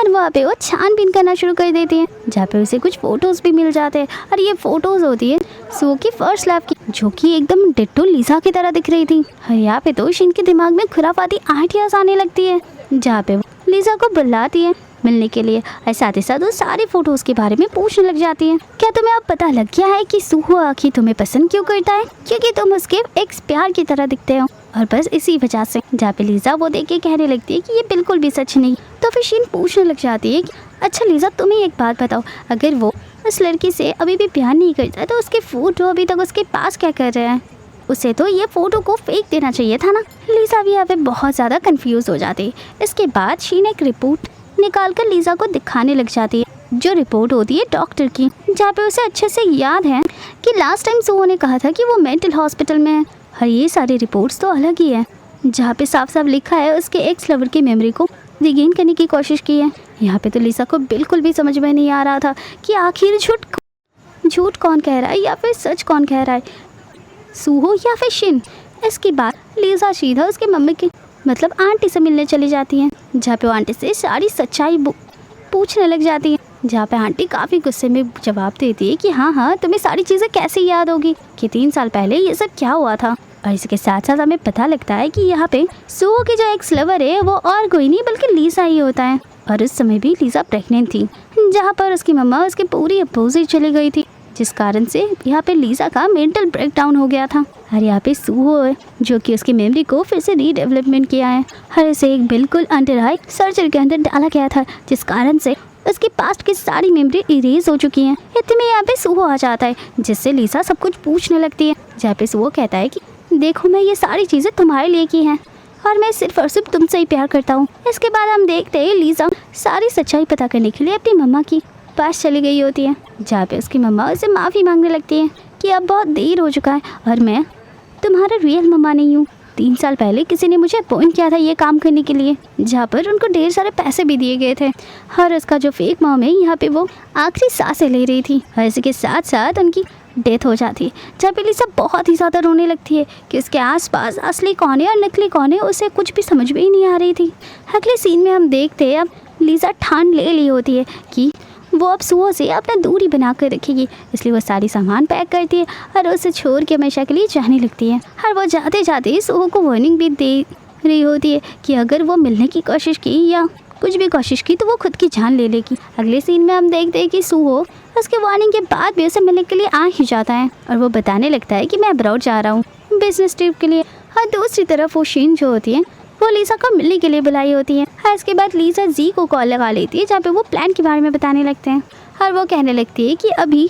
वहाँ पे वो छानबीन करना शुरू कर देती है, जहाँ पे उसे कुछ फोटोज भी मिल जाते हैं। और ये फोटोज होती है सूहो की फर्स्ट लव की, जो कि एकदम डिट्टो लीजा की तरह दिख रही थी। और यहाँ पे तो शीन के दिमाग में खुराफाती आइडियाज आने लगती है, जहाँ पे वो लीजा को बुलाती है मिलने के लिए और साथ ही साथ वो सारे फोटोज के बारे में पूछने लग जाती है। क्या तुम्हें अब पता लग गया है कि सूहो आखिर तुम्हें पसंद क्यों करता है? क्योंकि तुम उसके एक्स प्यार की तरह दिखते हो, और बस इसी वजह से। जहाँ पे लीजा वो देख के कहने लगती है कि ये बिल्कुल भी सच नहीं। तो फिर शीन पूछने लग जाती है कि अच्छा लीजा तुम्हें एक बात बताओ, अगर वो उस लड़की से अभी भी प्यार नहीं करता तो उसके फोटो अभी तक उसके पास क्या कर रहे हैं? उसे तो ये फोटो को फेंक देना चाहिए था ना। लीजा भी यहाँ पे बहुत ज़्यादा कंफ्यूज हो जाती है। इसके बाद शीन एक रिपोर्ट निकाल कर लीजा को दिखाने लग जाती है, जो रिपोर्ट होती है डॉक्टर की, जहाँ पे उसे अच्छे से याद है कि लास्ट टाइम सूहो ने कहा था कि वो मेंटल हॉस्पिटल में है। और ये सारी रिपोर्ट्स तो अलग ही है, जहाँ पे साफ साफ लिखा है उसके एक्स लवर की मेमोरी को रिगेन करने की कोशिश की है। यहाँ पे तो लीजा को बिल्कुल भी समझ में नहीं आ रहा था कि आखिर झूठ कौन कह रहा है या फिर सच कौन कह रहा है, सूहो या फिर शीन। इसके बाद लीजा सीधा उसके मम्मी की मतलब आंटी से मिलने चली जाती हैं, जहाँ पे वो आंटी से सारी सच्चाई पूछने लग जाती है, जहाँ पे आंटी काफ़ी गुस्से में जवाब देती है कि हाँ तुम्हें सारी चीज़ें कैसे याद होगी कि 3 साल पहले ये सब क्या हुआ था। और इसके साथ साथ हमें पता लगता है कि यहाँ पे सूहो की जो एक्स लवर है वो और कोई नहीं बल्कि लीजा ही होता है। और उस समय भी लीजा प्रेग्नेंट थी, जहाँ पर उसकी मम्मा उसके पूरी अपोजिट चली गई थी, जिस कारण से यहाँ पे लीजा का मेंटल ब्रेकडाउन हो गया था। और यहाँ पे सूहो है जो कि उसकी मेमोरी को फिर से रीडेवलपमेंट किया है। और इसे एक बिल्कुल अंडर आई सर्जरी के अंदर डाला गया था, जिस कारण से उसकी पास्ट की सारी मेमोरी इरेज हो चुकी हैं। इतने में यहाँ पे सूहो आ जाता है, जिससे लीजा सब कुछ पूछने लगती है, जहाँ पे सूहो कहता है कि देखो मैं ये सारी चीज़ें तुम्हारे लिए की हैं और मैं सिर्फ और सिर्फ तुमसे ही प्यार करता हूँ। इसके बाद हम देखते हैं लीजा सारी सच्चाई पता करने के लिए अपनी मम्मा की पास चली गई होती है, जहाँ पे उसकी मम्मा उसे माफ़ी मांगने लगती है कि अब बहुत देर हो चुका है और मैं तुम्हारा रियल मम्मा नहीं हूँ। 3 साल पहले किसी ने मुझे अपॉइंट किया था ये काम करने के लिए, जहाँ पर उनको ढेर सारे पैसे भी दिए गए थे। और उसका जो फेक मॉम है यहाँ पे वो आखिरी सांसें ले रही थी और इसके साथ साथ उनकी डेथ हो जाती है, जहाँ पे लीजा बहुत ही ज़्यादा रोने लगती है कि उसके आसपास असली कौन है और नकली कौन है उसे कुछ भी समझ में ही नहीं आ रही थी। अगले सीन में हम देखते हैं अब लीजा ठान ले ली होती है कि वो अब सूहो से अपना दूरी बना कर रखेगी, इसलिए वो सारी सामान पैक करती है और उसे छोड़ के हमेशा के लिए जाने लगती है। और वो जाते जाते सूहो को वार्निंग भी दे रही होती है कि अगर वो मिलने की कोशिश की या कुछ भी कोशिश की तो वो खुद की जान ले लेगी। अगले सीन में हम देखते हैं कि सूहो उसके वार्निंग के बाद भी उसे मिलने के लिए आ ही जाता है और वो बताने लगता है कि मैं अब्रॉड जा रहा हूँ बिजनेस ट्रिप के लिए। और दूसरी तरफ वो शीन जो होती है वो लीसा को मिलने के लिए बुलाई होती है। और इसके बाद लीसा जी को कॉल लगा लेती है जहाँ पे वो प्लान के बारे में बताने लगते हैं और वो कहने लगती है कि अभी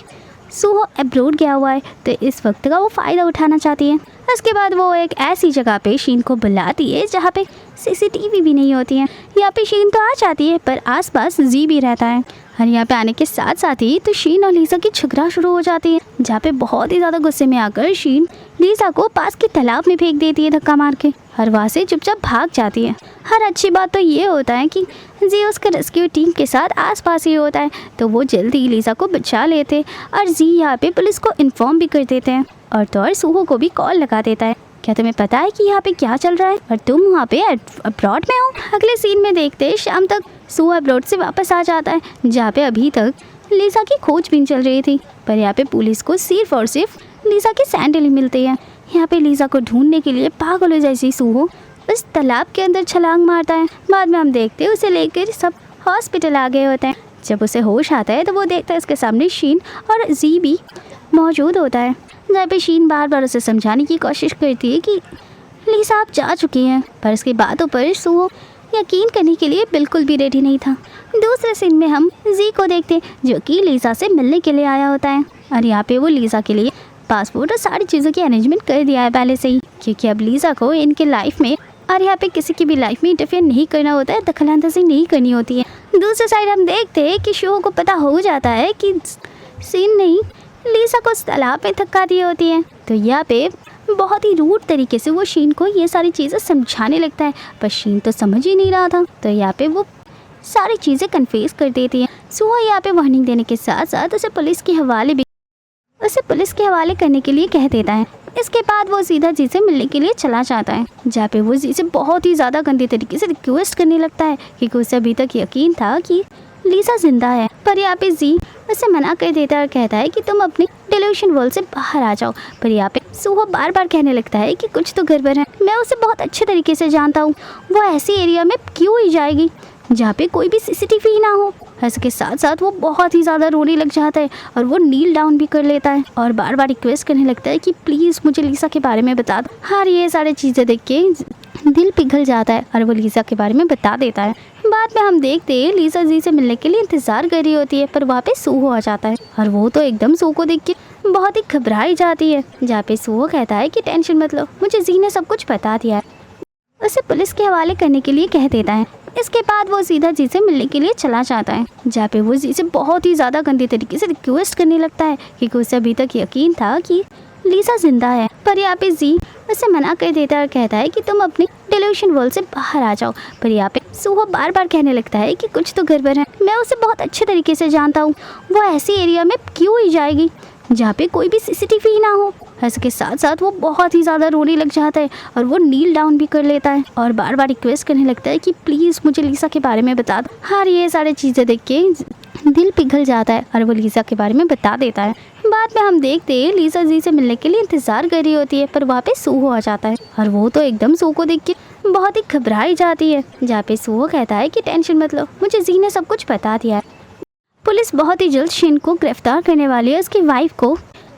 सूहो अब्रॉड गया हुआ है तो इस वक्त का वो फ़ायदा उठाना चाहती है। उसके बाद वो एक ऐसी जगह पे शीन को बुलाती है जहाँ पे सीसीटीवी भी नहीं होती है। यहाँ पे शीन तो आ जाती है पर आसपास जी भी रहता है और यहाँ पे आने के साथ साथ ही तो शीन और लीसा की झगड़ा शुरू हो जाती है जहाँ पे बहुत ही ज़्यादा गुस्से में आकर शीन लीसा को पास के तालाब में फेंक देती है धक्का मार के और वहाँ से चुपचाप भाग जाती है। हर अच्छी बात तो ये होता है कि जी उसके रेस्क्यू टीम के साथ आसपास ही होता है तो वो जल्दी लीसा को बचा लेते और जी यहाँ पे पुलिस को इन्फॉर्म भी कर देते हैं और तो और सूहो को भी कॉल लगा देता है। क्या तुम्हें पता है कि यहाँ पे क्या चल रहा है और तुम वहाँ पे अब्रॉड में हो? अगले सीन में देखते हैं शाम तक सूहो अब्रॉड से वापस आ जाता है जहाँ पे अभी तक लीसा की खोजबीन चल रही थी पर यहाँ पे पुलिस को सिर्फ और सिर्फ लीसा की सैंडल ही मिलती है। यहाँ पे लीसा को ढूंढने के लिए पागलों जैसी सूहो उस तालाब के अंदर छलांग मारता है। बाद में हम देखते हैं उसे लेकर सब हॉस्पिटल आ गए होते हैं। जब उसे होश आता है तो वो देखता है उसके सामने शीन और जी भी मौजूद होता है जहाँ पे शीन बार बार उसे समझाने की कोशिश करती है कि लीसा आप जा चुकी हैं पर उसकी बातों पर सूहो यकीन करने के लिए बिल्कुल भी रेडी नहीं था। दूसरे सीन में हम जी को देखते हैं जो कि लीसा से मिलने के लिए आया होता है और यहाँ पे वो लीसा के लिए पासपोर्ट और सारी चीज़ों की अरेंजमेंट कर दिया है पहले से ही क्योंकि अब लीसा को इनके लाइफ में और यहाँ पे किसी की भी लाइफ में इंटरफेयर नहीं करना होता है, दखलंदाजी नहीं करनी होती है। दूसरी साइड हम देखते हैं कि शो को पता हो जाता है कि सीन नहीं लीसा को उस तालाब में धक्का दी होती है तो यहाँ पे बहुत ही रूड तरीके से वो शीन को ये सारी चीज़ें समझाने लगता है पर शीन तो समझ ही नहीं रहा था तो यहाँ पे वो सारी चीज़ें कन्फेस कर देती है। सूहा यहाँ पे वार्निंग देने के साथ साथ उसे पुलिस के हवाले करने के लिए कह देता है। इसके बाद वो सीधा जी से मिलने के लिए चला जाता है जहाँ पे वो जी से बहुत ही ज़्यादा गंदे तरीके से रिक्वेस्ट करने लगता है क्योंकि उसे अभी तक यकीन था कि लीसा जिंदा है पर यहाँ पे जी उसे मना कर देता है और कहता है कि तुम अपने डिल्यूशन वर्ल्ड से बाहर आ जाओ। पर यहाँ पे सूहो बार बार कहने लगता है कि कुछ तो गड़बड़ है, मैं उसे बहुत अच्छे तरीके से जानता हूँ, वो ऐसी एरिया में क्यों ही जाएगी जहाँ पे कोई भी सीसीटीवी ही ना हो। इसके साथ साथ वो बहुत ही ज़्यादा रोने लग जाता है और वो नील डाउन भी कर लेता है और बार बार रिक्वेस्ट करने लगता है कि प्लीज़ मुझे लीसा के बारे में बता दो। हाँ ये सारी चीज़ें देख के दिल पिघल जाता है और वो लीसा के बारे में बता देता है। बाद में हम देखते हैं लीसा जी से मिलने के लिए इंतज़ार कर रही होती है पर वहाँ पे सूहो आ जाता है और वो तो एकदम सूहो को देख के बहुत ही घबराई जाती है जहाँ पे सूहो कहता है कि टेंशन मत लो, मुझे जी ने सब कुछ बता दिया है। उसे पुलिस के हवाले करने के लिए कह देता है। इसके बाद वो सीधा जी से मिलने के लिए चला जाता है जहाँ पे वो जी से बहुत ही ज़्यादा गंदे तरीके से रिक्वेस्ट करने लगता है क्योंकि उसे अभी तक यकीन था कि लीसा जिंदा है। पर यहाँ पे जी उसे मना कर देता है और कहता है कि तुम अपने डिल्यूशन वर्ल्ड से बाहर आ जाओ। पर यहाँ पे सूहो बार बार कहने लगता है कि कुछ तो गड़बड़ है, मैं उसे बहुत अच्छे तरीके से जानता हूँ, वो ऐसी एरिया में क्यों ही जाएगी जहाँ पे कोई भी सीसीटीवी ही ना हो। इसके साथ साथ वो बहुत ही ज़्यादा रोने लग जाता है और वो नील डाउन भी कर लेता है और बार बार रिक्वेस्ट करने लगता है कि प्लीज़ मुझे लीसा के बारे में बता दो। हाँ ये सारी चीज़ें देख के दिल पिघल जाता है और वो लीसा के बारे में बता देता है। बाद में हम देखते हैं लीसा जी से मिलने के लिए इंतज़ार कर रही होती है पर वहाँ पे सूहो आ जाता है और वो तो एकदम सूहो को देख के बहुत ही घबराई जाती है जहाँ पे सूहो कहता है कि टेंशन मत लो, मुझे जी ने सब कुछ बता दिया है। पुलिस बहुत ही जल्द शीन को गिरफ्तार करने वाली है उसकी वाइफ को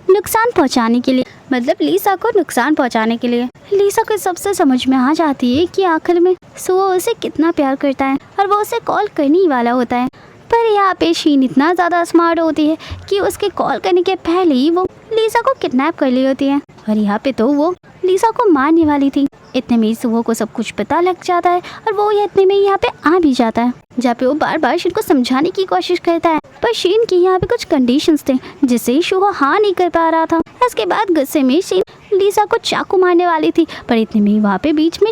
नुकसान पहुंचाने के लिए, मतलब लीसा को नुकसान पहुंचाने के लिए। लीसा को सबसे समझ में आ जाती है कि आखिर में सूहो उसे कितना प्यार करता है और वो उसे कॉल करने ही वाला होता है। पर यहाँ पे शीन इतना ज़्यादा स्मार्ट होती है कि उसके कॉल करने के पहले ही वो लीसा को किडनैप कर ली होती है और यहाँ पे तो वो लीसा को मारने वाली थी। इतने में सूहो को सब कुछ पता लग जाता है और वो इतने में यहाँ पे आ भी जाता है जहाँ पे वो बार बार शीन को समझाने की कोशिश करता है पर शीन की यहाँ पे कुछ कंडीशंस थे जिससे सूहो हाँ नहीं कर पा रहा था। इसके बाद गुस्से में शीन लीसा को चाकू मारने वाली थी पर इतने में वहाँ पे बीच में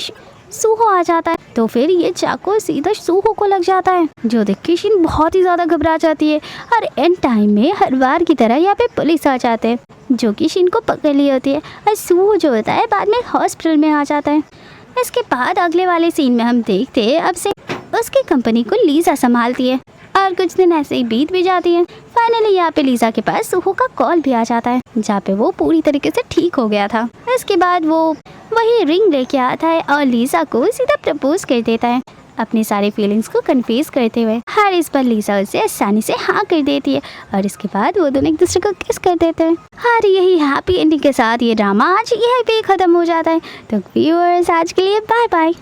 सूहो आ जाता है तो फिर ये चाकू सीधा सूहो को लग जाता है जो देख के शीन बहुत ही ज़्यादा घबरा जाती है और एंड टाइम में हर बार की तरह यहाँ पे पुलिस आ जाते हैं जो कि शीन को पकड़ ली होती है और सूहो जो होता है बाद में हॉस्पिटल में आ जाता है। इसके बाद अगले वाले सीन में हम देखते हैं अब से उसकी कंपनी को लीसा संभालती है और कुछ दिन ऐसे ही बीत भी जाती है। फाइनली यहाँ पे लीसा के पास सूहो का कॉल भी आ जाता है जहाँ पे वो पूरी तरीके से ठीक हो गया था। इसके बाद वो वही रिंग लेके आता है और लीसा को सीधा प्रपोज कर देता है। अपनी सारी फीलिंग्स को कन्फेस करते हुए। हर इस पर लीसा उसे आसानी से हाँ कर देती है और इसके बाद वो दोनों एक दूसरे को किस कर देते हैं। हर यही हैप्पी एंडिंग के साथ ये ड्रामा आज यहीं पे खत्म हो जाता है। तो व्यूअर्स, आज के लिए बाय बाय।